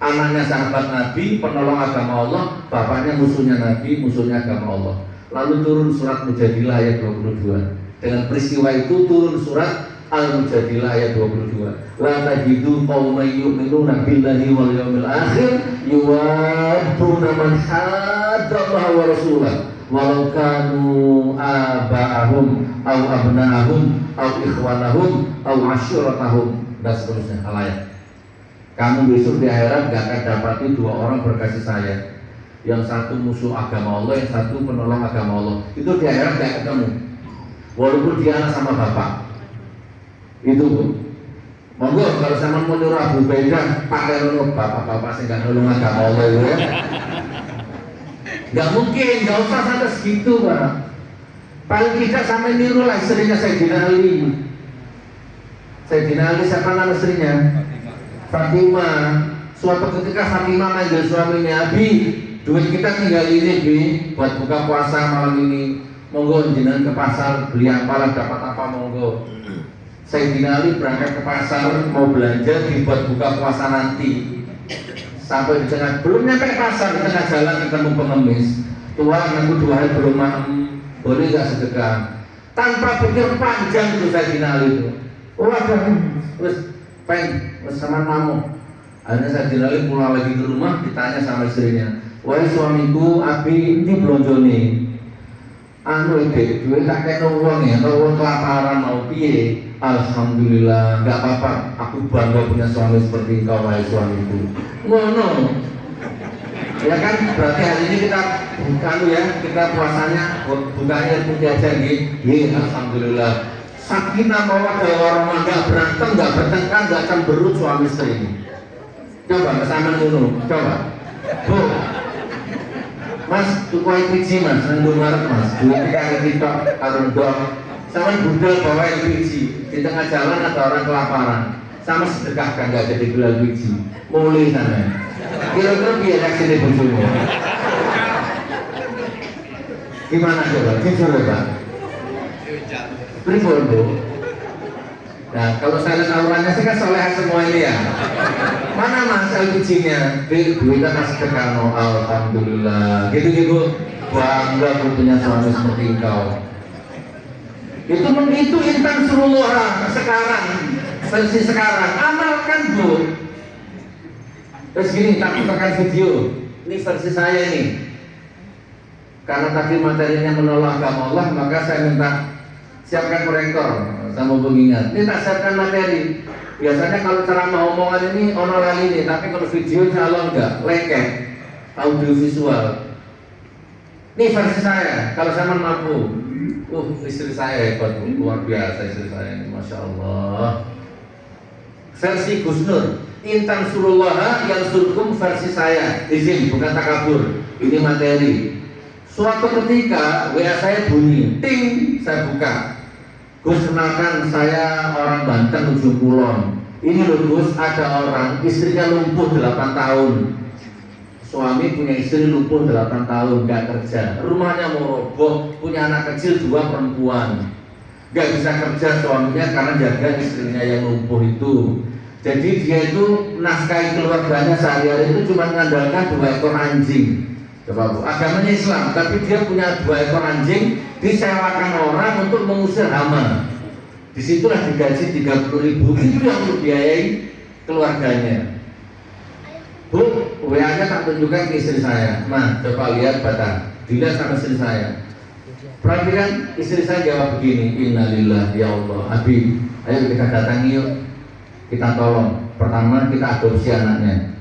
[SPEAKER 1] Anaknya sahabat Nabi, penolong agama Allah, bapaknya musuhnya Nabi, musuhnya agama Allah. Lalu turun surat Mujadilah ayat 22. Dengan peristiwa itu turun surat Al-Mujadilah ayat 22. La tajidu qauman yu'minuna billahi wal yawmil akhir yuwadduna man haddallaha wa rasulahu walau kanu aba'ahum aw abna'ahum aw ikhwanahum aw asyiratahum dan seterusnya ayat. Kamu besok di akhirat gak akan dapati 2 orang berkasih sayang. Yang satu musuh agama Allah, yang satu penolong agama Allah. Itu di akhirat gak ketemu. Walaupun dia anak sama bapak. Itu Bu. Monggo kalau sama mau nyuruh Abu Ubaidah pakai nolong bapak-bapak sih gak nolong agama Allah itu ya. Gak mungkin, gak usah sampai segitu Pak. Paling tidak sampai niru lah istrinya Sayyidina Ali. Sayyidina Ali siapa nama istrinya? Fatimah. Suatu ketika Fatimah manggil suaminya, Abi, duit kita tinggal ini Bi, buat buka puasa malam ini. Monggo jenengan ke pasar beli apalah, dapat apa monggo. Sayyidina Ali berangkat ke pasar mau belanja dibuat buka puasa nanti. Sampai di tengah, belum nyampe pasar, di tengah jalan ketemu pengemis. Tuhan, aku 2 hari belum makan, boleh gak sedekah? Tanpa pikir panjang itu Sayyidina Ali itu. Waduh, terus sama kamu. Akhirnya Sayyidina Ali pulang lagi ke rumah, ditanya sama istrinya, wahai suamiku, Abi ini belanja nih. Anu ide, duit tak kena uang ya, kalau uang kelaparan mau piye? Alhamdulillah, nggak apa-apa. Aku bangga punya suami seperti engkau, wahai suamiku. Ngono. Ya kan, berarti hari ini kita bukan ya, kita puasanya bukanya putih aja gitu. Alhamdulillah. Sakinah mawaddah warahmah, nggak berantem, nggak bertengkar, nggak cemberut suami istri ini. Coba bersama dulu, coba. Bu, Mas, tuku LPG Mas, nunggu Maret Mas, duit kita karun dong. Sama budal bawa LPG, di tengah jalan ada orang kelaparan, sama sedekahkan nggak jadi beli LPG, mulai sana. Kira-kira biar reaksi bojomu. Gimana coba? Jujur ya Pak. Pripun Bu? Nah, kalau saya lihat auranya sih kan soleh semua ini ya. Mana Mas LPG-nya? Duitnya kasih ke kamu, alhamdulillah. Gitu-gitu, bangga punya suami seperti engkau. Itu intan surullah sekarang, versi sekarang. Amalkan Bu. Terus gini, tak tekan video. Ini versi saya ini. Karena tadi materinya menolak agama Allah, maka saya minta siapkan proyektor. saya mau mengingat. Ini tak siapkan materi. Biasanya kalau ceramah omongan ini ono lali ini, tapi kalau video insya Allah enggak, lengket, audio visual. Ini versi saya, kalau saya mampu. Istri saya hebat, luar biasa istri saya ini, masya Allah. Versi Gus Nur, Intan Surullah yang surkum versi saya, izin bukan takabur. Ini materi. Suatu ketika WA saya bunyi, ting, saya buka. Gus, kenalkan saya orang Banten Ujung Kulon. Ini loh Gus, ada orang istrinya lumpuh 8 tahun. Suami punya istri lumpuh 8 tahun, gak kerja. Rumahnya mau roboh, punya anak kecil 2 perempuan. Gak bisa kerja suaminya karena jaga istrinya yang lumpuh itu. Jadi dia itu nafkahi keluarganya sehari-hari itu cuma mengandalkan 2 ekor anjing. Coba Bu, agamanya Islam, tapi dia punya 2 ekor anjing, disewakan orang untuk mengusir hama. Disitulah digaji 30.000, itu yang membiayai keluarganya. Bu, WA-nya tak tunjukkan ke istri saya. Nah, coba lihat baca, dilihat sama istri saya. Perhatikan, istri saya jawab begini, innalillah ya Allah, Abi, ayo kita datangi yuk, kita tolong. Pertama kita adopsi anaknya,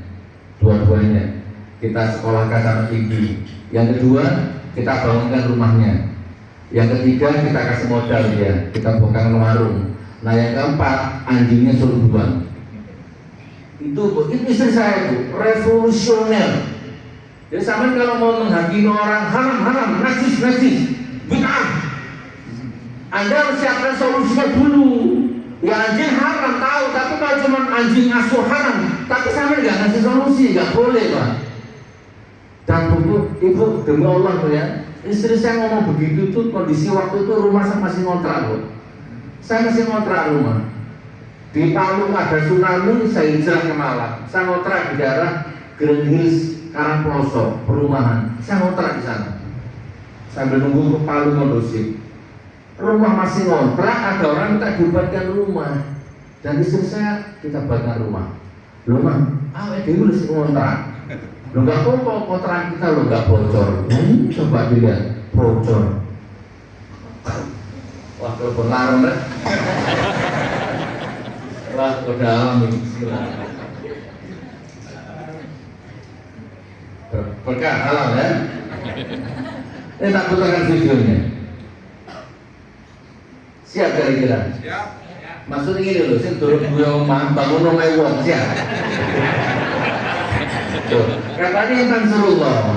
[SPEAKER 1] dua-duanya. Kita sekolahkan sampai tinggi. Yang kedua, kita bangunkan rumahnya. Yang ketiga, kita kasih modal dia, kita bukakan warung. Nah yang keempat, anjingnya suruh buang. Itu istri saya itu revolusioner. Jadi sama kalau mau menghakimi orang haram, najis, bid'ah, Anda harus siapkan solusinya dulu. Ya anjing haram tahu, tapi kalau cuma anjing asuh haram, tapi sama nggak ngasih solusi, nggak boleh Pak. Dan ibu demi Allah ya, istri saya ngomong begitu tuh kondisi waktu itu rumah saya masih ngontrak loh. Saya masih ngontrak rumah. Di Palu ada tsunami, saya hijrah ke Malang. Saya ngontrak di daerah Green Hills, Karangploso, perumahan. Saya ngontrak di sana. Sambil nunggu ke Palu kondusif. Rumah masih ngontrak, ada orang minta dibuatkan rumah. Dan istri saya, kita buatkan rumah. Loh Mah, dia udah ngontrak. Lo nggak apa-apa, kontrak kita lo nggak bocor. Coba dilihat, bocor. Wah, telepon larang deh. Wah, udah alami. Berkah halal ya. Ini tak putarkan videonya. Siap kira-kira? Siap. Maksudnya gini loh, saya turun gue omah, bangun omah wong, siap. Katanya Intan Surullah.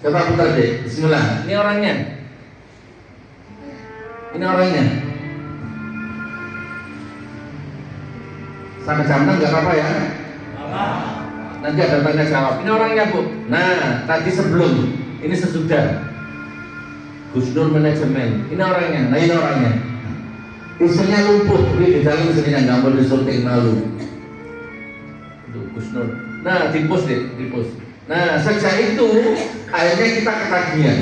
[SPEAKER 1] Coba putar deh, bismillah. Ini orangnya. Ini orangnya. Sampai jam 6 nggak apa-apa ya? Nanti ada tanya jawab. Ini orangnya Bu. Nah, tadi sebelum, ini sesudah. Gus Nur manajemen. Ini orangnya. Nah ini orangnya. Istrinya lumpuh, di dalam istrinya nggak mau disuntik malu. Itu Gus Nur. Nah, dipus deh, dipus. Nah, sejak itu akhirnya kita ketagihan.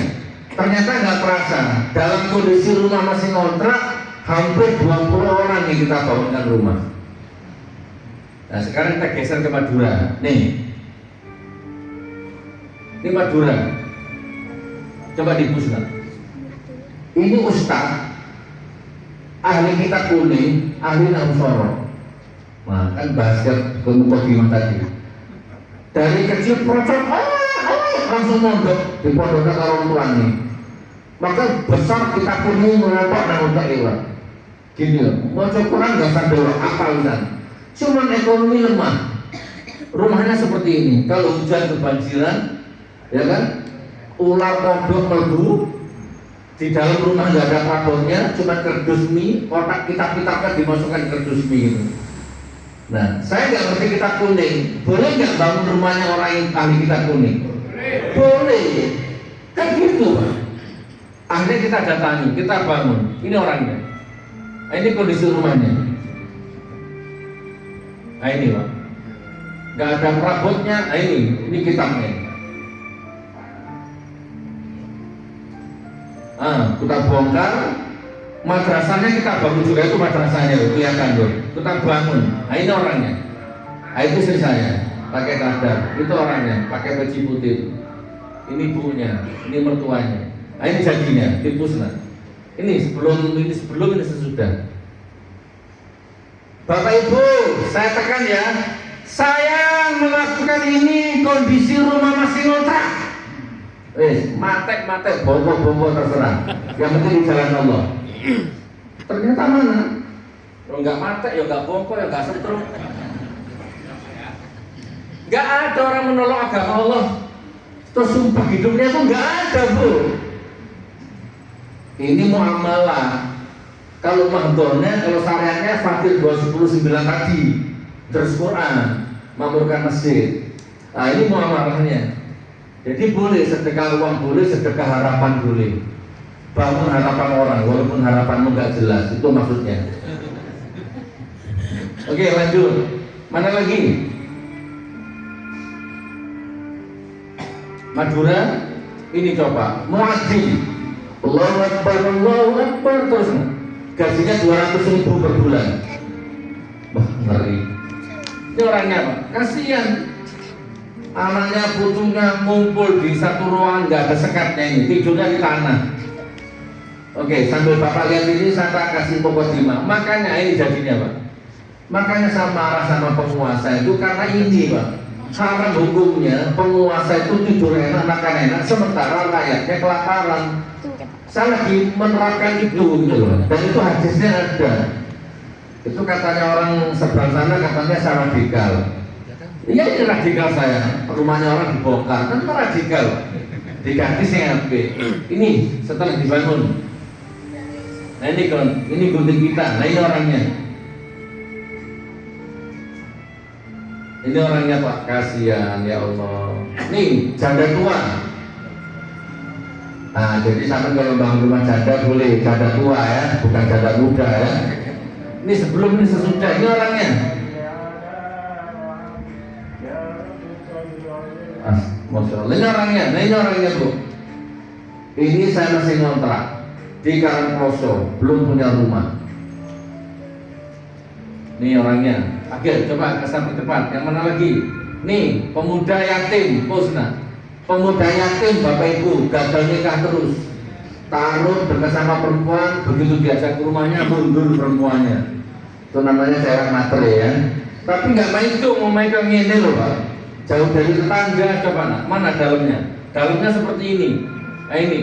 [SPEAKER 1] Ternyata nggak terasa. Dalam kondisi rumah masih ngontrak, hampir 20 orang yang kita bangunkan rumah. Nah sekarang kita geser ke Madura. Nih, ini Madura. Coba dipuskan. Ini Ustaz, ahli kitab kuning, ahli Nausoro. Nah kan bahasnya kemukaddimah tadi. Dari kecil procok, langsung mondok di pondoknya orang tua nih. Maka besar kitab kuning mengopak dan otak lewat. Gini loh, mau Quran nggak sampai apa Ustaz? Cuman ekonomi lemah. Rumahnya seperti ini. Kalau hujan kebanjiran, ya kan? Ular kodok melbu. Di dalam rumah nggak ada kabelnya, cuma kerdus mie. Kotak kitab-kitabnya dimasukkan kerdus mie itu. Nah, saya nggak ngerti kitab kuning. Boleh nggak bangun rumahnya orang yang ahli kitab kuning? Boleh. Kan gitu Pak. Akhirnya kita datangi, kita bangun. Ini orangnya. Nah, ini kondisi rumahnya. Nah ini Pak, nggak ada perabotnya. Nah ini kitabnya. Nah, kita bongkar. Madrasahnya kita bangun juga, itu madrasahnya kelihatan tuh. Kita bangun. Nah ini orangnya. Nah itu istri saya, pakai cadar. Itu orangnya, pakai peci putih. Ini ibunya, ini mertuanya. Nah ini jadinya, tipus lah. Ini sebelum ini sesudah. Bapak Ibu, saya tekan ya. Saya melakukan ini kondisi rumah masih ngontrak. Matek, bongkok terserah. Yang penting di jalan Allah. Ternyata mana? Enggak matek, ya enggak bongkok, ya enggak setrum. Enggak ada orang menolong agama Allah. Terus sumpah hidupnya itu enggak ada, Bu. Ini muamalah. Kalau mahdonnya, kalau syariatnya Fatir 219 tadi, terus Quran, makmurkan masjid. Nah ini muamalahnya. Jadi boleh sedekah uang, boleh sedekah harapan, boleh. Bangun harapan orang, walaupun harapanmu nggak jelas, itu maksudnya. Oke, lanjut. Mana lagi? Madura, ini coba. Muadzin, Allahu Akbar, terus gajinya 200.000 per bulan. Wah, ngeri. Ini orangnya Pak, kasihan. Anaknya, putunya ngumpul di satu ruangan, nggak ada sekatnya ini, tidurnya di tanah. Oke, sambil Bapak lihat ini, saya kasih pokoknya. Makanya ini jadinya Pak. Makanya saya marah sama penguasa itu karena ini Pak. Haram hukumnya penguasa itu tidur enak, makan enak, sementara rakyatnya kelaparan. Saya lagi menerapkan itu gitu loh. Dan itu hadisnya ada. Itu katanya orang seberang sana, katanya saya radikal. Iya, ini radikal saya. Rumahnya orang dibongkar, kan itu radikal. Diganti saya ini setelah dibangun. Nah ini gunting kita. Nah ini orangnya. Ini orangnya Pak, kasihan ya Allah. Nih janda tua. Nah jadi sampai kalau bangun rumah janda boleh janda tua ya, bukan janda muda ya. Ini sebelum ini sesudah, ini orangnya. Masya Allah, ini orangnya. Nah ini orangnya Bu. Ini saya masih ngontrak di Karangploso, belum punya rumah. Ini orangnya. Oke, coba sampai depan. Yang mana lagi? Nih, pemuda yatim, Posna. Pemuda yatim, Bapak Ibu, gagal nikah terus. Taruh bersama perempuan, begitu diajak ke rumahnya, mundur perempuannya. Itu namanya cewek matre ya. Tapi nggak main itu, mau main yang ini loh Pak. Jauh dari tetangga, coba nak. Mana dalamnya? Dalamnya seperti ini. Nah ini.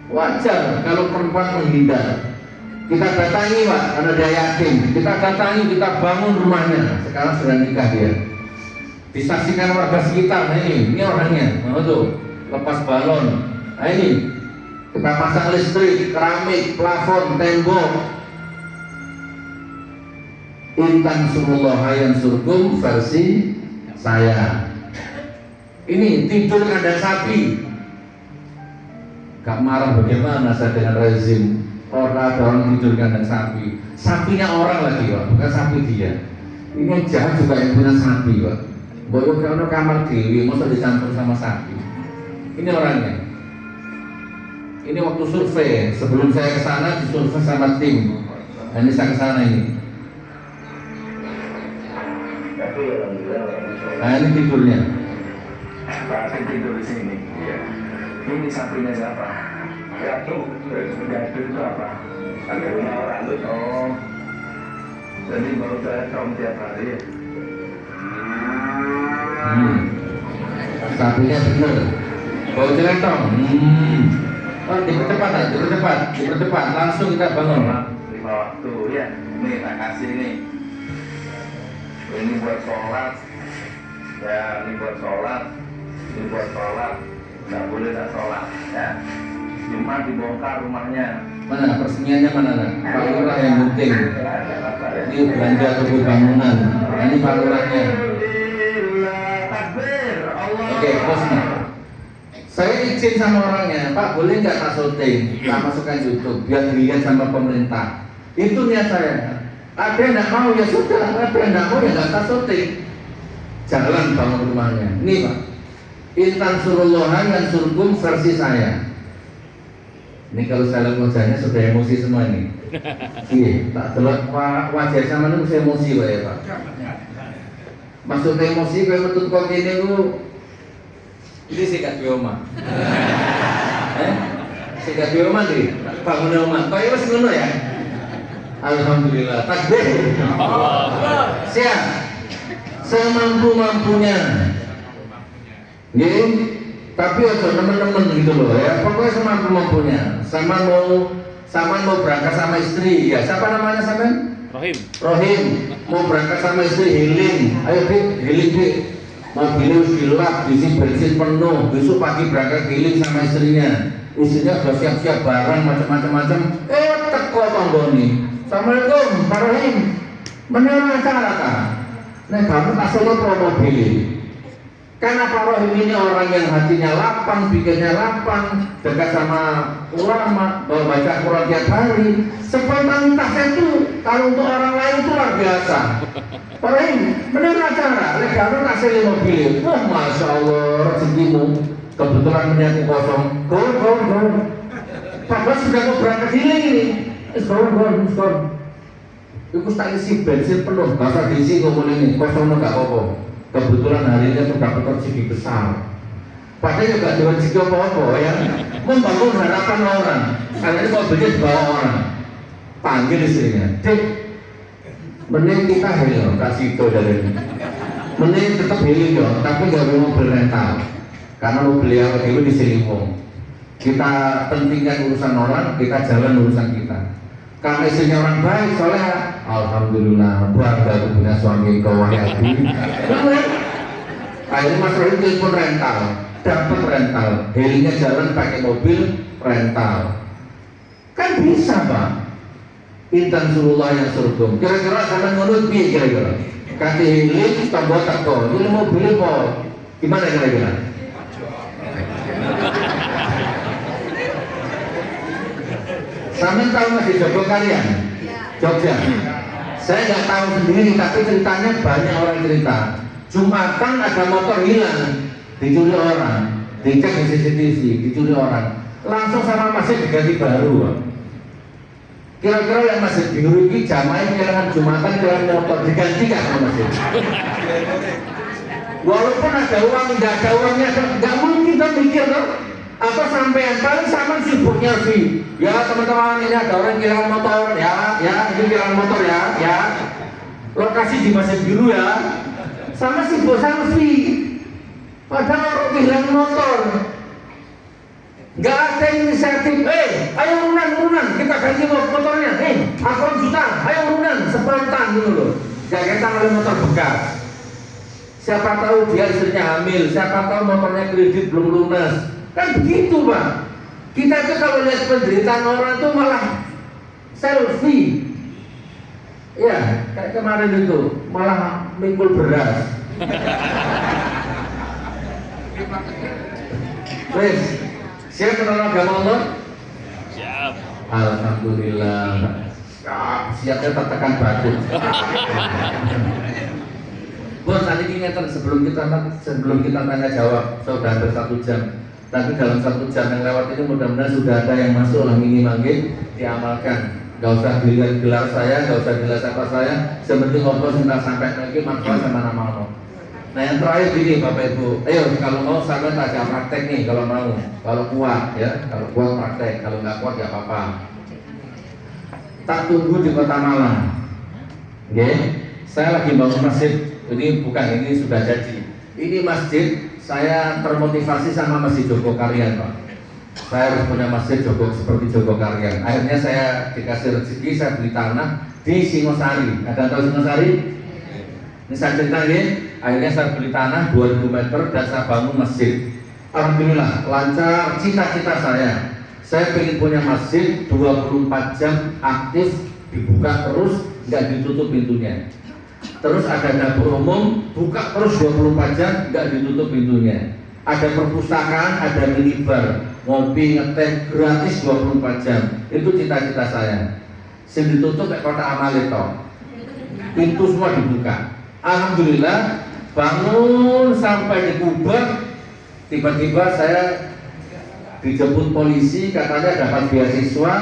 [SPEAKER 1] Wajar kalau perempuan menghindar. Kita datangi Pak, karena dia yatim. Kita datangi, kita bangun rumahnya. Sekarang sudah nikah dia. Disaksikan warga sekitar. Nah ini orangnya. Nah tuh, lepas balon. Nah ini, kita pasang listrik, keramik, plafon, tembok. Intan surullah yang surgum versi saya. Ini tidur kandang sapi. Gak marah bagaimana saya dengan rezim. Orang tidur kandang sapi. Sapinya orang lagi Pak, bukan sapi dia. Ini yang jahat juga yang punya sapi Pak. Boyo kalau kamar dewi, masa dicampur sama sapi. Ini orangnya. Ini waktu survei, sebelum saya ke sana disurvei sama tim. Dan ini saya ke sana ini. Nah ini tidurnya.
[SPEAKER 2] Pak tidur di sini. Iya. Ini sapinya siapa? Gadu itu apa? Ada rumah orang itu. Oh. Jadi baru datang tiap hari ya.
[SPEAKER 1] Sapinya bener. Bau celentong. Oh dipercepat. Langsung kita bangun.
[SPEAKER 2] 5 waktu ya. Nih tak kasih nih. Ini buat sholat. Ya, ini buat sholat. Ini buat sholat. Nggak boleh tak sholat ya. Cuma dibongkar rumahnya.
[SPEAKER 1] Mana persemiannya mana nak? Pak Lurah yang gunting. Ini belanja kebun bangunan. Ini Pak Lurahnya. Oke, bosnya. Saya izin sama orangnya, Pak boleh nggak tak syuting? Tak masukkan YouTube biar dilihat sama pemerintah. Itu niat saya. Ada yang nggak mau ya sudah, ada yang nggak mau ya nggak tak syuting. Jalan bangun rumahnya. Ini Pak. Intan surullah yang surgum versi saya. Ini kalau saya lihat wajahnya sudah emosi semua ini. Iya, tak telak wajah sama ini mesti emosi Pak ya Pak. Maksudnya emosi kalau metut kok ini sih Kak Bioma. sehingga di omah nih bangun omah kau ya ngono ya. Alhamdulillah, takbir. Siap. Semampu-mampunya. Nggih. Tapi aja teman-teman gitu loh ya. Pokoknya semampu-mampunya. Sama mau berangkat sama istri ya. Siapa namanya sampean? Rohim. Mau berangkat sama istri healing. Ayo Dik, healing Dik. Mobilnya harus dilap, diisi bensin penuh. Besok pagi berangkat healing sama istrinya. Istrinya sudah siap-siap barang macam-macam. Teko tonggoni. Assalamualaikum, Pak Rohim. Menurut acara kan? Nek kamu kasihnya promo mobil. Karena Pak Rohim ini orang yang hatinya lapang, pikirnya lapang, dekat sama ulama, baca Quran tiap hari. Spontanitasnya itu kalau untuk orang lain itu luar biasa. Pak Rohim, menurut acara, nek kamu kasihnya mobil. Wah, masya Allah, rezekimu. Kebetulan menyaku kosong. Go. Padahal sudah mau berangkat healing ini. Skor. Itu tak isi bensin penuh, gak usah diisi ngomong ini, kosong gak apa-apa. Kebetulan hari ini sudah dapat rezeki besar. Padahal juga ada rezeki apa-apa ya. Membangun harapan orang. Karena ini mobilnya dibawa orang. Panggil istrinya, Dik, mending kita healing, kasih itu dari ini. Mending tetap healing dong, tapi gak mau mobil rental. Karena mobil yang itu diselingkuh. Kita pentingkan urusan orang, kita jalan urusan kita. Karena istrinya orang baik, soalnya alhamdulillah, bangga aku punya suami kau wahai. Akhirnya Mas Rohim telepon rental, dapat rental, healingnya jalan pakai mobil rental. Kan bisa Pak. Intan surullah yang surgum. Kira-kira sampai menurut piye kira-kira? Kanti healing, tambah teko, ini mobil apa? Gimana kira-kira? Sampai tahu masih Jogja kalian? Jogja. Saya nggak tahu sendiri, tapi ceritanya banyak orang cerita. Jumatan ada motor hilang, dicuri orang, dicek di CCTV, dicuri orang. Langsung sama masjid diganti baru. Kira-kira yang masjid biru ini jamaah kehilangan Jumatan, kehilangan motor, diganti nggak sama masjid? Walaupun ada uang, nggak ada uangnya, nggak mungkin kita mikir loh. Atau sampai paling sama sibuknya sih. Ya teman-teman, ini ada orang kehilangan motor ya, ini kehilangan motor ya. Lokasi di Masjid Biru ya. Sama sibuk selfie. Padahal orang kehilangan motor. Nggak ada inisiatif. Ayo urunan, kita ganti motornya. Aku juta, ayo urunan, spontan gitu loh. Gak kita oleh motor bekas. Siapa tahu dia istrinya hamil, siapa tahu motornya kredit belum lunas. Kan begitu Pak. Kita itu kalau lihat penderitaan orang itu malah selfie. Ya, kayak kemarin itu malah mikul beras. Wes, siap menolak agama Allah? Siap. Alhamdulillah. Siapnya tertekan batu. Bos, tadi ingatkan sebelum kita tanya jawab, sudah hampir 1 jam. Tapi dalam 1 jam yang lewat ini mudah-mudahan sudah ada yang masuk lah minimal diamalkan. Gak usah dilihat gelar saya, gak usah dilihat siapa saya. Seperti ngobrol sudah sampai lagi manfaat sama nama Allah. Nah yang terakhir gini Bapak Ibu, ayo kalau mau sampai tajam praktek nih kalau mau, kalau kuat ya, kalau kuat praktek, kalau nggak kuat ya apa-apa. Tak tunggu di Kota Malang. Saya lagi bangun masjid. Ini sudah jadi. Ini masjid. Saya termotivasi sama Masjid Jogokaryan Pak. Saya harus punya masjid seperti Jogokaryan. Akhirnya saya dikasih rezeki, saya beli tanah di Singosari. Ada tahu Singosari? Ini saya cerita ini. Akhirnya saya beli tanah 2000 meter dan saya bangun masjid. Alhamdulillah lancar. Cita-cita saya pengen punya masjid 24 jam aktif, dibuka terus, nggak ditutup pintunya. Terus ada dapur umum, buka terus 24 jam, nggak ditutup pintunya. Ada perpustakaan, ada minibar, ngopi, ngeteh, gratis 24 jam. Itu cita-cita saya. Yang ditutup kayak Kota Amal itu. Pintu semua dibuka. Alhamdulillah, bangun sampai di Kuba, tiba-tiba saya dijemput polisi, katanya dapat beasiswa,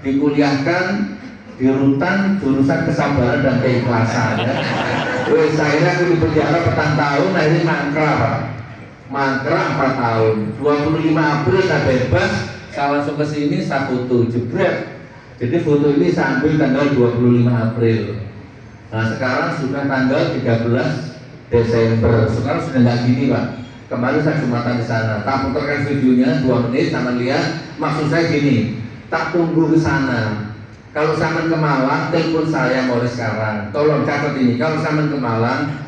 [SPEAKER 1] dikuliahkan di Rutan jurusan kesabaran dan keikhlasan ya. Saya aku di penjara 4 tahun, akhirnya mangkrak 4 tahun. 25 April saya bebas, Saya langsung ke sini, saya foto, jebret. Jadi foto ini saya ambil tanggal 25 April. Nah sekarang sudah tanggal 13 Desember. Sekarang sudah nggak gini Pak. Kemarin saya Jumatan di sana. Tak putarkan videonya 2 menit, sama lihat. Maksud saya gini, tak tunggu ke sana. Kalau sampean ke Malang, telepon saya mulai sekarang. Tolong catat ini. Kalau sampean ke Malang,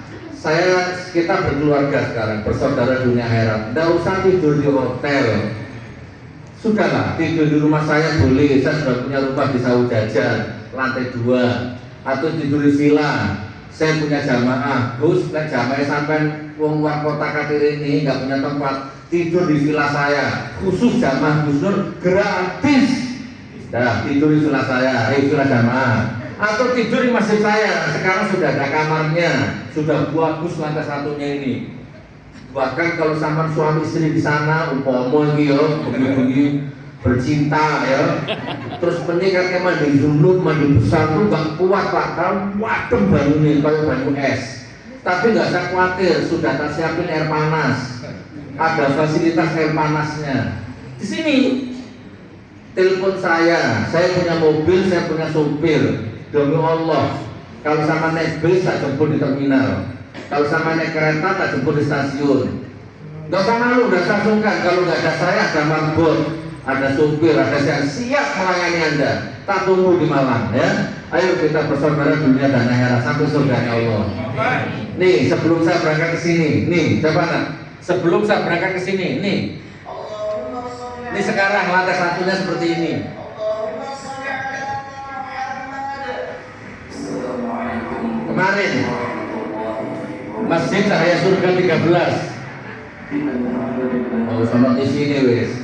[SPEAKER 1] kita berkeluarga sekarang, bersaudara dunia akhirat. Nggak usah tidur di hotel. Sudahlah, tidur di rumah saya boleh. Saya sudah punya rumah di Saujajan, lantai 2. Atau tidur di villa. Saya punya jamaah. Gus, jamaah sampai wong luar kota Katir ini nggak punya tempat, tidur di villa saya. Khusus jamaah Gus Nur gratis. Nah, tidur di villa saya, villa jamaah. Atau tidur di masjid saya. Sekarang sudah ada kamarnya, sudah bagus lantai 1-nya ini. Bahkan kalau sama suami istri di sana, umpama yo, begini bercinta ya. Terus menikahnya mandi junub, mandi besar tuh gak kuat Pak. Kalau wadem bangunin kalau bangun es. Tapi nggak usah khawatir, sudah tak siapin air panas. Ada fasilitas air panasnya. Di sini telepon saya punya mobil, saya punya supir. Demi Allah, kalau sama naik bis tak jemput di terminal. Kalau sama naik kereta tak jemput di stasiun. Gak usah malu, gak usah sungkan. Kalau nggak ada saya, ada marbot, ada supir, ada saya siap melayani Anda. Tak tunggu di Malang ya. Ayo kita bersaudara dunia dan akhirat sampai surga Allah. Nih sebelum saya berangkat ke sini, nih coba nak. Sebelum saya berangkat ke sini, nih. Ini sekarang lantai 1-nya seperti ini. Kemarin Masjid Cahaya Surga 13. Oh, sama di sini wes.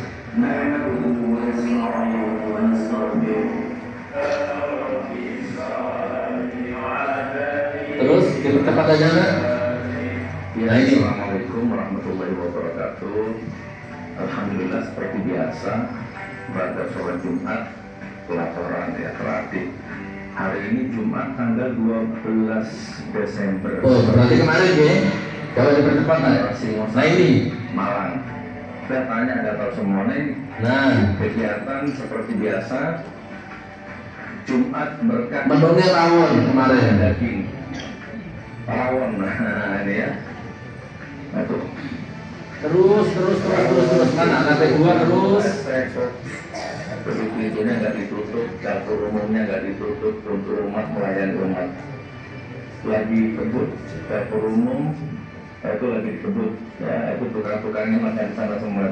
[SPEAKER 1] Terus dipercepat aja nak.
[SPEAKER 2] Nah ini. Assalamualaikum warahmatullahi wabarakatuh. Alhamdulillah seperti biasa pada sholat Jumat pelaporan ya terakhir. Hari ini Jumat tanggal 12 Desember.
[SPEAKER 1] Oh berarti kemarin ya. Kalau dipercepat nak. Nah ini
[SPEAKER 2] Malang. Saya tanya ada tahu semuanya.
[SPEAKER 1] Nah
[SPEAKER 2] kegiatan seperti biasa. Jumat berkat
[SPEAKER 1] menunya rawon kemarin.
[SPEAKER 2] Daging rawon. Nah ini ya. Nah tuh.
[SPEAKER 1] Terus mana lantai 2 terus.
[SPEAKER 2] Pintunya nggak ditutup, dapur umumnya nggak ditutup untuk umat melayani umat. Lagi kebut dapur umum itu lagi dikebut. Ya itu tukang-tukangnya makan sana semua.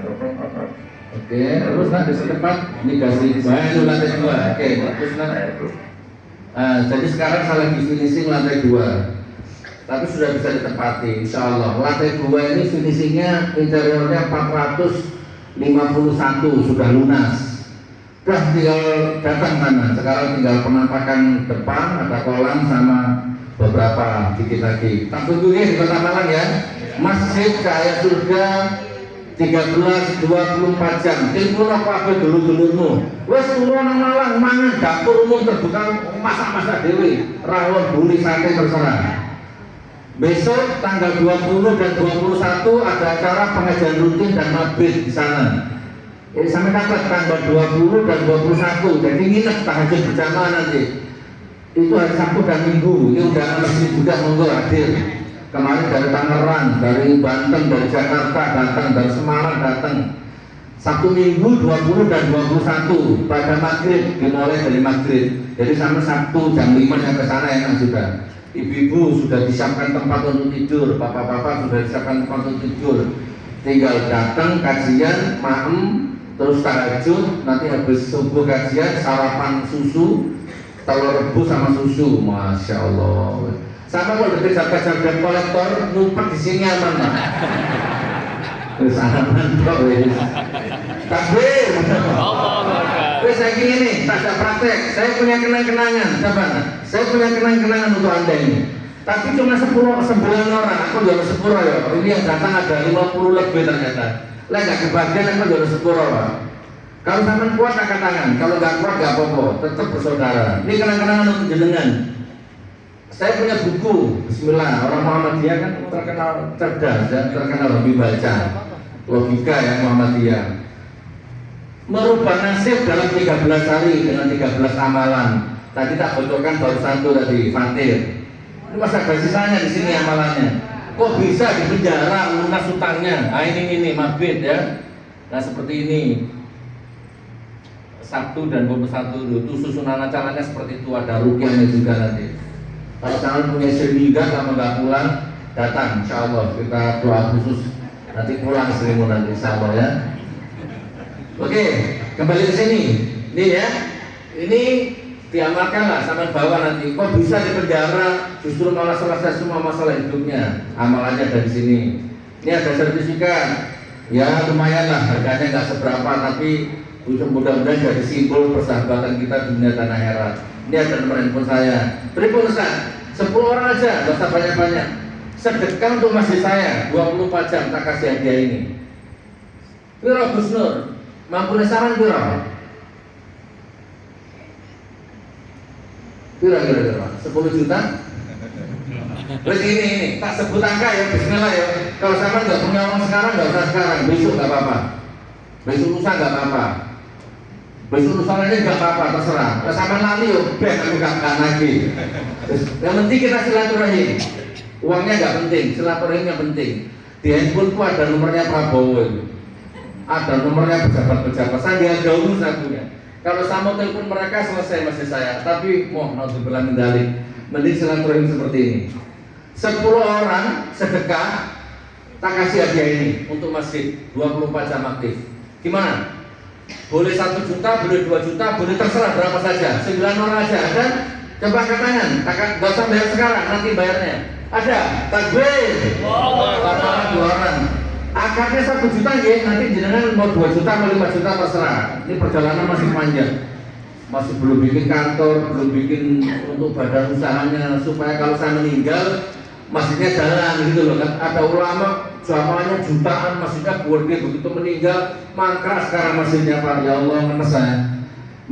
[SPEAKER 1] Oke, terus nanti setempat ini kasih itu lantai 2. Oke, terus nanti itu. Jadi sekarang saya lagi finishing lantai 2. Tapi sudah bisa ditempati, insya Allah. Lantai 2 ini finishingnya interiornya 451 sudah lunas. Udah tinggal datang sana. Sekarang tinggal penampakan depan, ada kolam sama beberapa dikit lagi. Tak tunggu ya di Kota Malang ya. Masjid Cahaya Surga 13-24 jam. Telepon apa dulu-dulumu. Wes turun nang Malang, mangan dapur umum terbuka, masak-masak dewi, rawon, buli, sate terserah. Besok tanggal 20 dan 21 ada acara pengajian rutin dan mabit di sana. Ini sampai kapan tanggal 20 dan 21. Jadi nginep tahajud berjamaah nanti. Itu hari Sabtu dan Minggu. Ini udah masjid juga monggo hadir. Kemarin dari Tangerang, dari Banten, dari Jakarta datang, dari Semarang datang. Sabtu Minggu 20 dan 21 pada maghrib, dimulai dari maghrib. Jadi sampai Sabtu jam 5 sampai sana enak sudah. Ibu-ibu sudah disiapkan tempat untuk tidur, bapak-bapak sudah disiapkan tempat untuk tidur. Tinggal datang kajian, maem, terus tahajud, nanti habis subuh kajian, sarapan susu, telur rebus sama susu, masya Allah. Sama kalau kejar-kejar dan kolektor, ngumpet di sini aman lah. Terus aman kok, wes. Takbir. Wes saya gini nih, tak ada praktek. Saya punya kenang-kenangan, coba. Saya punya kenang-kenangan untuk anda ini. Tapi cuma 9 orang, aku jual 10 ya. Ini yang datang ada 50 lebih ternyata. Lah nggak kebagian aku jual 10 Pak. Kalau sampai kuat angkat tangan, kalau nggak kuat nggak apa-apa, tetap bersaudara. Ini kenang-kenangan untuk jenengan. Saya punya buku, Bismillah. Orang Muhammadiyah kan terkenal cerdas dan terkenal lebih baca, logika ya Muhammadiyah. merubah nasib dalam 13 hari dengan 13 amalan. Tadi tak bocorkan baru satu tadi, fatir. Ini masa ada sisanya di sini amalannya. Kok bisa di penjara lunas utangnya? Nah ini mabit ya. Nah seperti ini. Sabtu dan 21 itu susunan acaranya seperti itu, ada rukyahnya juga nanti. Kalau kalian punya sehingga kamu nggak pulang, datang, insya Allah kita doa khusus nanti pulang seribu nanti insya Allah ya. Oke, kembali ke sini. Ini ya, ini diamalkanlah sama bawa nanti. Kok bisa di penjara justru malah selesai semua masalah hidupnya, amalannya dari sini. Ini ada sertifikat, ya lumayan lah, harganya nggak seberapa, tapi mudah-mudahan jadi simbol persahabatan kita di dunia dan akhirat. Ini ada nomor handphone saya. Beri Ustaz, 10 orang aja, nggak usah banyak-banyak. Sedekah untuk masjid saya 24 jam tak kasih hadiah ini. Piro Gus Nur? Mampu nesaran piro? Kira-kira 10 juta? Terus ini tak sebut angka ya, bismillah ya. Kalau sama nggak punya uang sekarang nggak usah sekarang, besok nggak apa-apa. Besok lusa nggak apa-apa. Besok lusa ini nggak apa-apa, terserah. Kalau sama lali yo, aku nggak lagi. Terus, yang penting kita silaturahim. Uangnya nggak penting, silaturahimnya penting. Di handphoneku ada nomornya Prabowo itu. Ada nomornya pejabat-pejabat. Saya jauh satunya. Kalau sama telepon mereka selesai masih saya. Tapi mau naudzubillah min dzalik. Mending silaturahim seperti ini. 10 orang sedekah tak kasih hadiah ini untuk masjid 24 jam aktif. Gimana? Boleh 1 juta, boleh 2 juta, boleh terserah berapa saja. 9 orang aja. Dan coba angkat tangan. Gak usah bayar sekarang, nanti bayarnya. Ada. Takbir. Tambahan 2 orang. Akarnya 1 juta ya, nanti jenengan mau 2 juta atau 5 juta terserah. Ini perjalanan masih panjang. Masih belum bikin kantor, belum bikin untuk badan usahanya supaya kalau saya meninggal masjidnya jalan gitu loh kan. Ada ulama jamaahnya jutaan, masjidnya gede, begitu meninggal mangkrak sekarang masjidnya Pak. Ya Allah ngenes saya.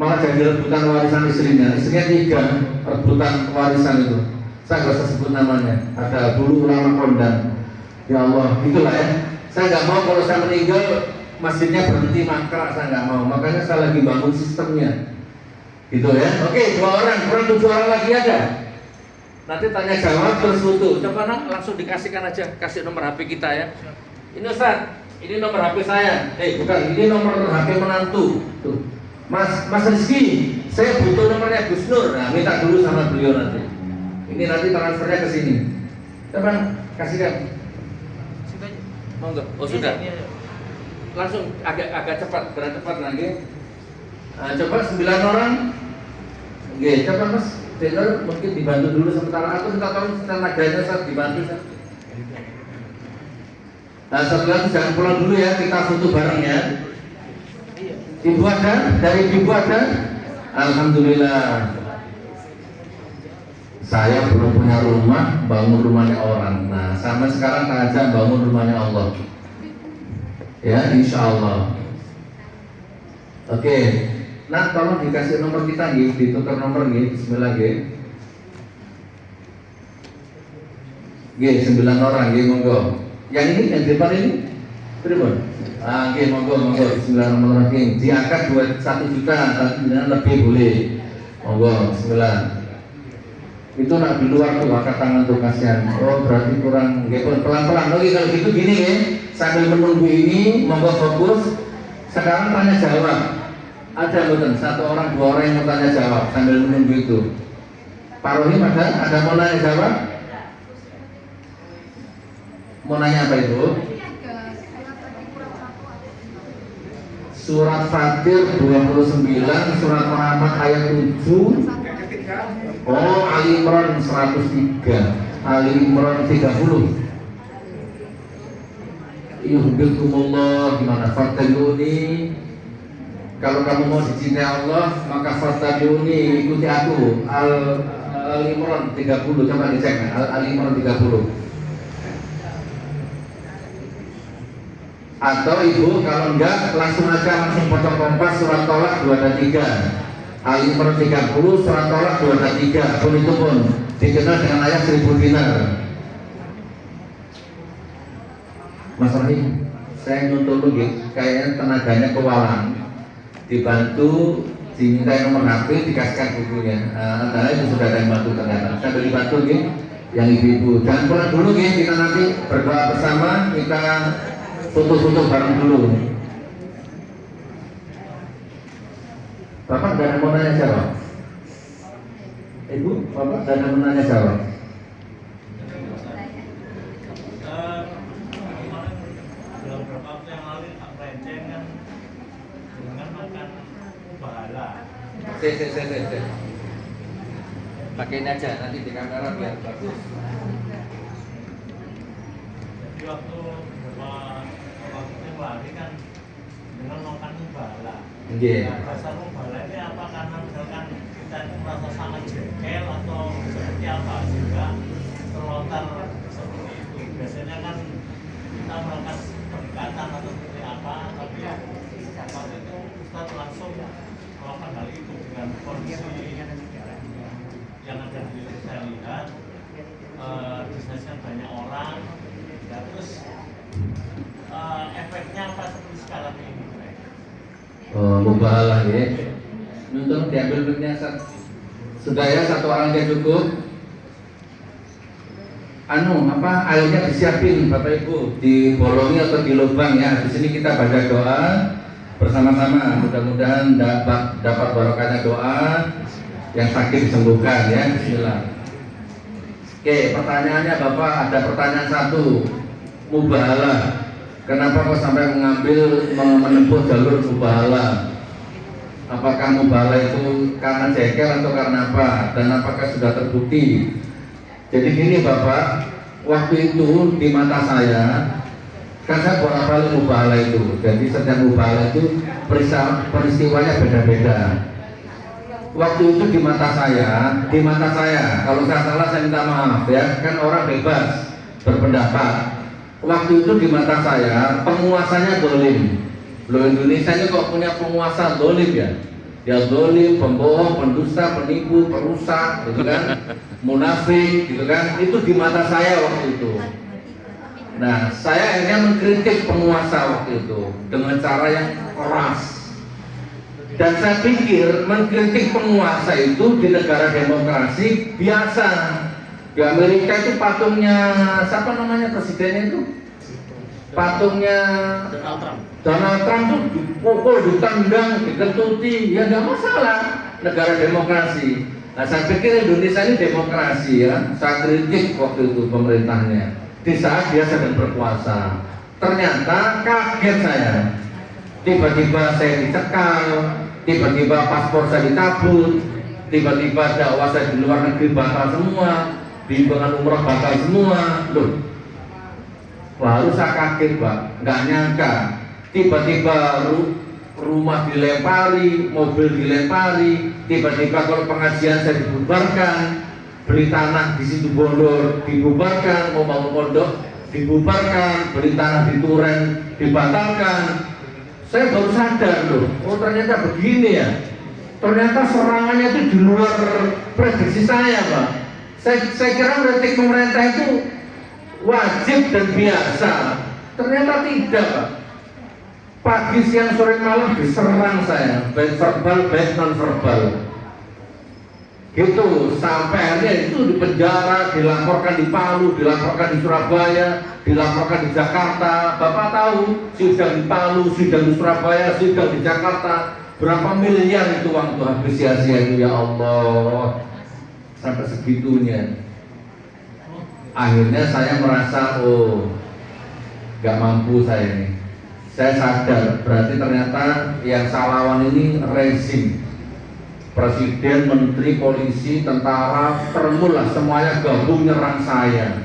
[SPEAKER 1] Malah jadi rebutan warisan istrinya 3 rebutan warisan itu. Saya nggak usah sebut namanya. Ada dulu ulama kondang. Ya Allah, itulah ya. Saya nggak mau kalau saya meninggal masjidnya berhenti mangkrak, saya nggak mau. Makanya saya lagi bangun sistemnya. Gitu ya. Oke, 2 orang, kurang 7 orang lagi ada. Nanti tanya jawab terus foto. Coba langsung dikasihkan aja, kasih nomor HP kita ya. Ini Ustaz, ini nomor HP saya. Bukan, ini nomor HP menantu. Tuh. Mas Rizky, saya butuh nomornya Gus Nur. Nah, minta dulu sama beliau nanti. Ini nanti transfernya ke sini. Coba kasihkan. Monggo. Oh sudah. Langsung agak cepat, berat cepat lagi. Nah, coba 9 orang. Oke, coba Mas Taylor mungkin dibantu dulu sementara. Aku minta tolong tenaganya saat dibantu. Nah, satu lagi jangan pulang dulu ya, kita foto bareng ya. Ibu ada? Dari ibu ada? Alhamdulillah. Saya belum punya rumah, bangun rumahnya orang. Nah, sama sekarang aja bangun rumahnya Allah. Ya, insya Allah. Oke. Nah, tolong dikasih nomor kita nih, ditukar nomor nih, bismillah nggih. Nggih, 9 orang nggih, monggo. Yang ini yang di depan ini? Pripun? Ah, nggih, monggo, bismillahirrahmanirrahim. Diangkat 1 juta, tapi lebih boleh. Monggo, bismillah. Itu nak di luar tuh angkat tangan tuh kasihan. Oh berarti kurang, nggih pelan-pelan. Oke kalau gitu gini ya, sambil menunggu ini, monggo fokus. Sekarang tanya jawab. Ada betul 1 orang 2 orang yang mau tanya jawab sambil menunggu itu. Pak Rohim ada mau nanya jawab? Mau nanya apa itu? Surat Fatir 29, surat Muhammad ayat 7. Oh, Ali Imran 103, Ali Imran 30. Yuhibbukumullah, gimana? Fattabi'uni. Kalau kamu mau dicintai Allah, maka fattabi'uni, ikuti aku. Al Imran 30, coba dicek. Al Imran 30. Atau ibu kalau enggak langsung potong kompas surat Tolak 2 dan 3. Ali Imran 30, surat Tolak 2 dan 3. Pun itu pun dikenal dengan ayat 1000 dinar. Mas Rahim, saya nyuntul lagi, kayaknya tenaganya kewalang. dibantu, diminta nomor HP, dikasihkan bukunya. Antara itu sudah ada yang bantu ternyata. Saya beri bantu nih, yang ibu-ibu. Jangan pulang dulu nih, kita nanti berdoa bersama, kita foto-foto bareng dulu. Bapak ada mau nanya jawab? Ibu, Bapak ada mau nanya jawab? Pakai ini aja, nanti di kamera biar bagus.
[SPEAKER 3] Jadi waktu hari kan dengan makan bala.
[SPEAKER 1] Iya.
[SPEAKER 3] Dasar bala ini apa karena misalkan kita itu merasa sangat jengkel atau seperti apa sehingga terlontar seperti itu. Biasanya kan kita melakukan pendekatan atau seperti apa, tapi waktu itu Ustaz langsung melakukan hal itu dengan kondisi yang ada di saya lihat, bisnisnya banyak orang, dan terus efeknya apa seperti sekarang ini?
[SPEAKER 1] Mubahalah ya. Nonton diambil mic-nya sudah ya, satu orang aja cukup. Airnya disiapin Bapak Ibu, dibolongi atau di lubang ya. Di sini kita baca doa bersama-sama. Mudah-mudahan dapat barokahnya doa, yang sakit disembuhkan ya. Bismillah. Oke, pertanyaannya Bapak, ada pertanyaan satu. Mubahalah. Kenapa kok sampai menempuh jalur mubahalah? Apakah mubahalah itu karena jengkel atau karena apa? Dan apakah sudah terbukti? Jadi gini Bapak, waktu itu di mata saya, kan saya bolak-balik mubahalah itu. Jadi setiap mubahalah itu peristiwanya beda-beda. Waktu itu di mata saya, kalau saya salah saya minta maaf ya, kan orang bebas berpendapat. Waktu itu di mata saya penguasanya dolim. Loh, Indonesia ini kok punya penguasa dolim ya? Ya dolim, pembohong, pendusta, penipu, perusak, gitu kan? Munafik, gitu kan? Itu di mata saya waktu itu. Nah, saya akhirnya mengkritik penguasa waktu itu dengan cara yang keras. Dan saya pikir mengkritik penguasa itu di negara demokrasi biasa. Di Amerika itu patungnya siapa namanya presidennya itu? Patungnya Donald Trump tuh dipukul, ditendang, diketuti, ya nggak masalah. Negara demokrasi. Nah, saya pikir Indonesia ini demokrasi ya. Saya kritik waktu itu pemerintahnya di saat dia sedang berkuasa. Ternyata kaget saya. Tiba-tiba saya dicekal, tiba-tiba paspor saya dicabut, tiba-tiba dakwah saya di luar negeri batal semua. Bimbingan umrah batal semua. Loh, baru saya kaget Pak, nggak nyangka tiba-tiba rumah dilempari, mobil dilempari, tiba-tiba kalau pengajian saya dibubarkan, beli tanah di situ Bondor dibubarkan, mau bangun pondok dibubarkan, beli tanah di Turen dibatalkan. Saya baru sadar loh, oh ternyata begini ya. Ternyata serangannya itu di luar prediksi saya Pak. Saya kira kritik pemerintah itu wajib dan biasa. Ternyata tidak Pak. Pagi, siang, sore, malam diserang saya, baik verbal, baik non verbal. Gitu, sampai akhirnya itu di penjara, dilaporkan di Palu, dilaporkan di Surabaya, dilaporkan di Jakarta. Bapak tahu, sidang di Palu, sidang di Surabaya, sidang di Jakarta, berapa miliar itu uang tuh habis sia-sia itu ya Allah. Sampai segitunya. Akhirnya saya merasa, oh, gak mampu saya ini. Saya sadar, berarti ternyata yang saya lawan ini rezim. Presiden, menteri, polisi, tentara, termulah semuanya gabung nyerang saya.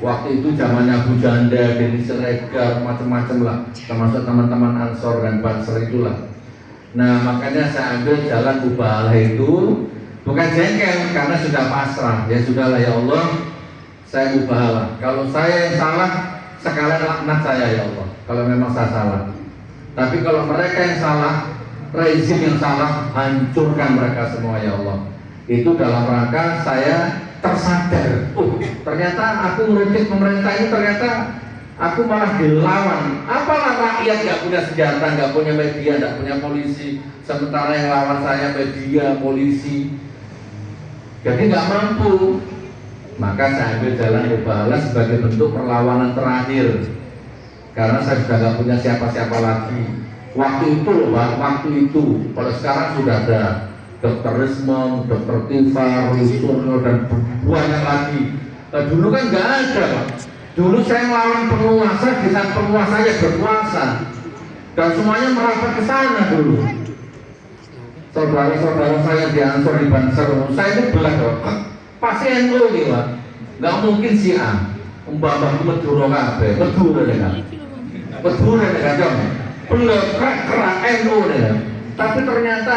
[SPEAKER 1] Waktu itu zamannya Abu Janda, Denny Siregar, macam-macam lah, termasuk teman-teman Ansor dan Banser itulah. Nah, makanya saya ambil jalan mubahalah itu, bukan jengkel karena sudah pasrah. Ya sudahlah ya Allah, saya mubahalah. Kalau saya yang salah, sekalian laknat saya ya Allah. Kalau memang saya salah. Tapi kalau mereka yang salah, rezim yang salah, hancurkan mereka semua ya Allah. Itu dalam rangka saya tersadar, oh ternyata aku mengkritik pemerintah ini ternyata Aku malah dilawan. Apalah rakyat nggak punya senjata, nggak punya media, nggak punya polisi, sementara yang lawan saya media, polisi. Jadi nggak mampu. Maka saya ambil jalan mubahalah sebagai bentuk perlawanan terakhir. Karena saya sudah nggak punya siapa-siapa lagi. Waktu itu loh, Pak, waktu itu. Kalau sekarang sudah ada Dr. Rismond, Dr. Tifar, Lusurno, dan banyak lagi. Nah, dulu kan nggak ada, Pak. Dulu saya melawan penguasa, di saat penguasanya berkuasa, dan semuanya merapat ke sana dulu. Saudara-saudara saya di Ansor, di Banser, saya itu belah dong. Pasti NU nih, Pak. Nggak mungkin si A. Umpama Madura kabeh, Madura ya kan. Madura ya kan, belum kerak NU nih. Tapi ternyata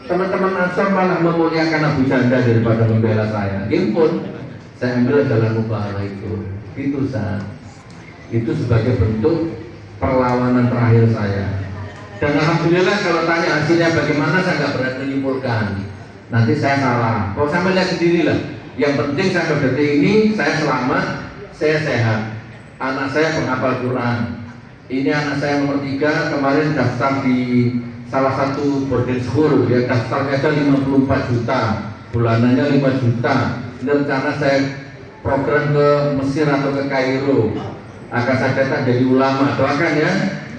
[SPEAKER 1] teman-teman Ansor malah memuliakan Abu Janda daripada membela saya. Gimpun. Saya ambil jalan mubahalah itu sebagai bentuk perlawanan terakhir saya. Dan alhamdulillah kalau tanya hasilnya bagaimana, saya nggak berani menyimpulkan. Nanti saya salah. Kalau saya melihat sendirilah. Yang penting sampai detik ini saya selamat, saya sehat. Anak saya penghafal Quran. Ini anak saya nomor 3 kemarin daftar di salah satu boarding school. Ya daftarnya aja 54 juta, bulanannya 5 juta. Ini rencana saya program ke Mesir atau ke Kairo, akan saya datang jadi ulama, doakan ya.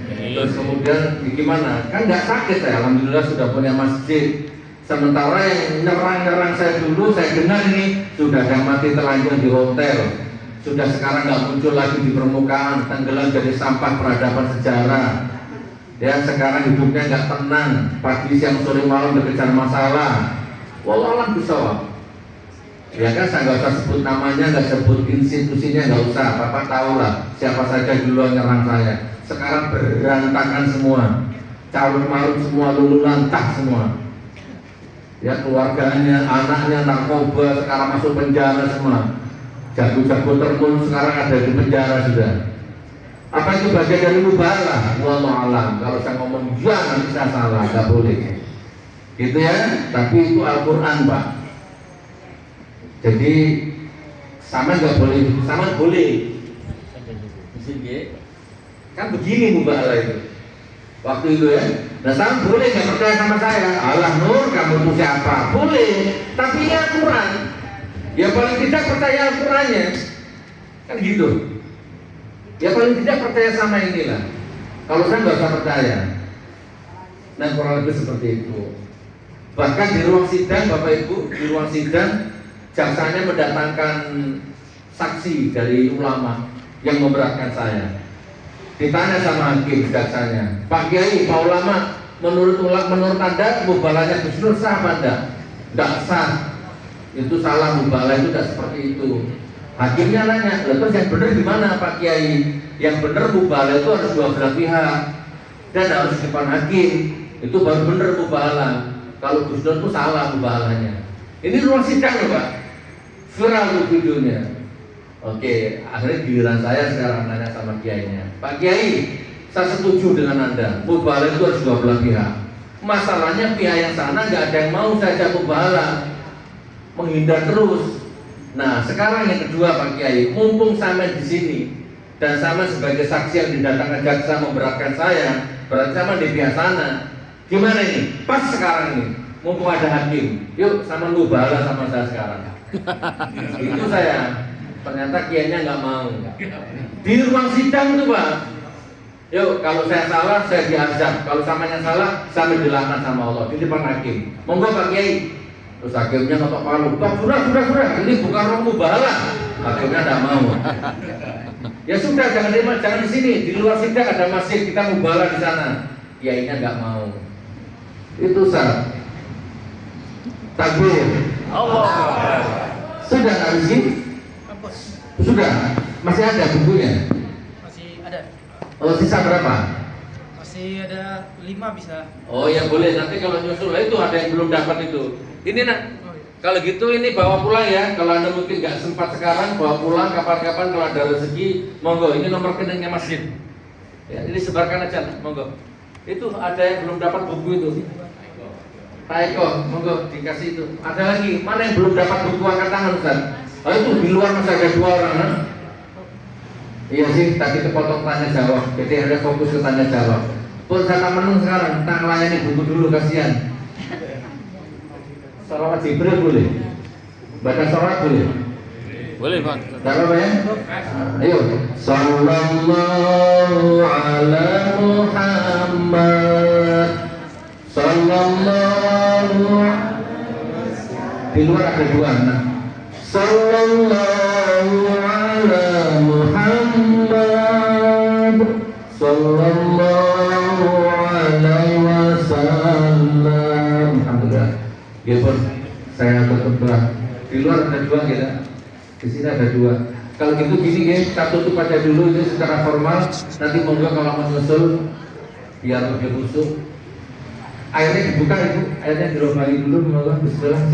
[SPEAKER 1] Terus kemudian gimana? Kan nggak sakit saya, alhamdulillah sudah punya masjid. Sementara yang nyerang-nyerang saya dulu, saya dengar ini sudah ada mati telanjang di hotel, sudah sekarang nggak muncul lagi di permukaan, tenggelam jadi sampah peradaban sejarah. Ya sekarang hidupnya nggak tenang, pagi siang sore malam dikejar masalah. Wallahualam bisawab. Ya kan saya nggak usah sebut namanya, nggak sebut institusinya, nggak usah. Bapak tahu lah siapa saja dulu yang nyerang saya. Sekarang berantakan semua, calon marut semua, lulu lantah semua. Ya keluarganya, anaknya narkoba, sekarang masuk penjara semua. Jago-jago terpun sekarang ada di penjara sudah. Apa itu bagian dari mubahalah? Wallahu alam. Kalau saya ngomong ya nanti saya salah, nggak boleh. Gitu ya. Tapi itu Al-Quran, Pak. Jadi sama nggak boleh, sama boleh. Kan begini mubahalah itu. Waktu itu ya. Nah sama boleh nggak percaya sama saya? Allah Nur, kamu itu siapa? Boleh. Tapi ini Al-Quran. Ya paling tidak percaya Al-Qurannya. Kan gitu. Ya paling tidak percaya sama inilah. Kalau saya nggak usah percaya. Nah kurang lebih seperti itu. Bahkan di ruang sidang, Bapak Ibu, di ruang sidang jaksanya mendatangkan saksi dari ulama yang memberatkan saya. Ditanya sama hakim jaksanya, Pak Kiai, Pak Ulama, menurut Anda mubalahnya Gus Nur sah apa enggak? Enggak sah. Itu salah, mubalah itu tidak seperti itu. Hakimnya nanya, terus yang benar gimana Pak Kiai? Yang benar mubalah itu harus dua belah pihak dan harus di depan hakim. Itu baru benar mubalah. Kalau Gus Nur itu salah mubalahnya. Ini ruang sidang loh Pak. Viral tuh videonya. Oke, akhirnya giliran saya sekarang nanya sama kiainya. Pak Kiai, saya setuju dengan Anda. Mubahalah itu harus dua belah pihak. Masalahnya pihak yang sana nggak ada yang mau saya ajak mubahalah, menghindar terus. Nah, sekarang yang kedua Pak Kiai, mumpung sama di sini dan sama sebagai saksi yang didatangkan jaksa memberatkan saya, berarti sama di pihak sana. Gimana ini? Pas sekarang ini, mumpung ada hakim, yuk sama mubahalah sama saya sekarang. Itu saya. Ternyata kiainya nggak mau. Di ruang sidang itu Pak. Yuk kalau saya salah saya diazab. Kalau samanya salah saya dilaknat sama Allah di depan hakim. Monggo Pak Kiai. Terus hakimnya ngetok palu. Pak sudah. Ini bukan ruang mubahalah. Hakimnya nggak mau. Ya sudah jangan di sini. Di luar sidang ada masjid kita mubahalah di sana. Kiainya nggak mau. Itu sah. Takbir.
[SPEAKER 3] Allah.
[SPEAKER 1] Sudah nggak sih? Sudah, masih ada bukunya?
[SPEAKER 4] Masih ada.
[SPEAKER 1] Oh, sisa berapa?
[SPEAKER 4] Masih ada 5 bisa.
[SPEAKER 1] Oh ya boleh, nanti kalau nyusul itu ada yang belum dapat itu. Ini nak,
[SPEAKER 4] Oh, iya.
[SPEAKER 1] kalau gitu ini bawa pulang ya. Kalau Anda mungkin nggak sempat sekarang, bawa pulang kapan-kapan kalau ada rezeki, monggo. Ini nomor rekeningnya masjid. Ya, ini sebarkan aja, monggo. Itu ada yang belum dapat buku itu. Pak Eko, monggo dikasih itu. Ada lagi, mana yang belum dapat buku angkat tangan Ustaz? Oh itu di luar masih ada 2 orang kan? Iya sih, tadi kepotong tanya jawab. Jadi ada fokus ke tanya jawab. Pun saya menung sekarang, tak melayani buku dulu, kasihan. Salawat Jibril boleh? Baca salawat boleh?
[SPEAKER 5] Boleh, Bang.
[SPEAKER 1] Tak apa ya? Ayo. Sallallahu ala Muhammad. Sallallahu. Di luar ada dua. Nah. Sallallahu ala Muhammad. Sallallahu alaihi wasallam. Alhamdulillah. Gitu. Saya berdoa. Di luar ada dua kita. Di sini ada dua. Kalau gitu gini guys, kita tutup aja dulu itu secara formal. Nanti monggo kalau menyusul biar lebih khusyuk. Airnya dibuka itu, airnya dirobangi dulu. Monggo Bismillah.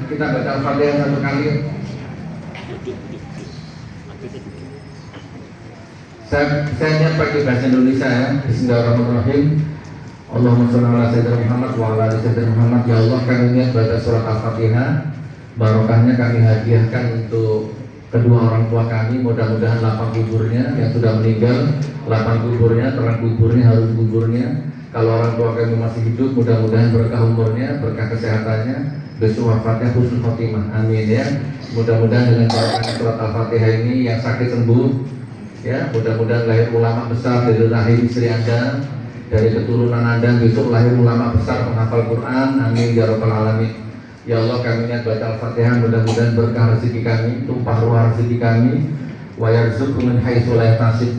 [SPEAKER 1] Kita baca Al-Fatihah satu kali. Saya niat pakai bahasa Indonesia ya. Bismillahirrahmanirrahim. Allahumma sholli ala sayyidina Muhammad wa ala ali sayyidina Muhammad. Ya Allah, kami niat baca surat Al-Fatihah. Barokahnya kami hadiahkan untuk kedua orang tua kami. Mudah-mudahan lapang kuburnya yang sudah meninggal, lapang kuburnya, terang kuburnya, harus kuburnya. Kalau orang tua kami masih hidup, mudah-mudahan berkah umurnya, berkah kesehatannya, besok wafatnya husnul khotimah. Amin ya. Mudah-mudahan dengan barokahnya surat Al-Fatihah ini yang sakit sembuh. Ya, mudah-mudahan lahir ulama besar dari rahim istri Anda, dari keturunan Anda, besok lahir ulama besar penghafal Quran. Amin ya rabbal alamin. Ya Allah, kami niat baca Al-Fatihah, mudah-mudahan berkah rezeki kami, tumpah ruah rezeki kami, wa yarzuqhu min haitsu la yahtasib.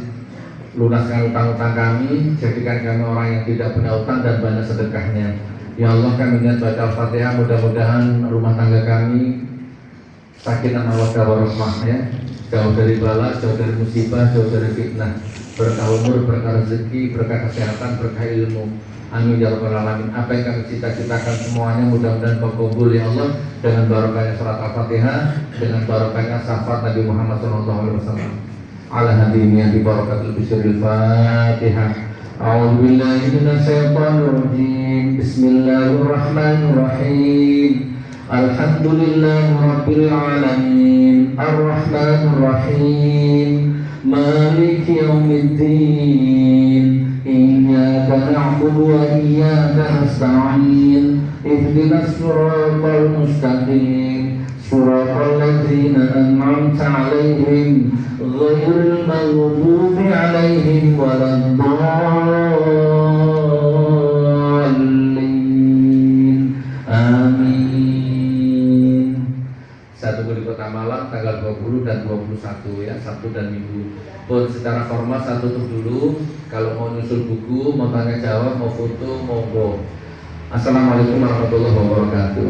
[SPEAKER 1] Lunaskan utang-utang kami, jadikan kami orang yang tidak punya utang dan banyak sedekahnya. Ya Allah, kami niat baca Al-Fatihah, mudah-mudahan rumah tangga kami sakinah mawaddah warahmah ya. Jauh dari bala, jauh dari musibah, jauh dari fitnah. Berkah umur, berkah rezeki, berkah kesehatan, berkah ilmu. Amin ya rabbal alamin. Apa yang kami cita-citakan semuanya mudah-mudahan terkabul ya Allah, dengan barokahnya surat Al-Fatihah, dengan barokahnya syafaat Nabi Muhammad SAW. Ala hadiniya bi barakatil bisril Fatihah. A'udzu billahi minasyaitonir rajim. Bismillahirrahmanirrahim. Alhamdulillahi rabbil alamin. Ar-Rahmanir Rahim. Maliki yaumiddin. Iyyaka na'budu wa iyyaka nasta'in. Ihdinas siratal mustaqim. Siratal ladzina an'amta 'alaihim ghairil maghdubi 'alaihim waladdallin. Amin. Satu di Kota Malang tanggal 20 dan 21 ya, Sabtu dan Minggu. Pun secara formal saya tutup dulu. Kalau mau nyusul buku, mau tanya jawab, mau foto, monggo. Assalamualaikum warahmatullahi wabarakatuh.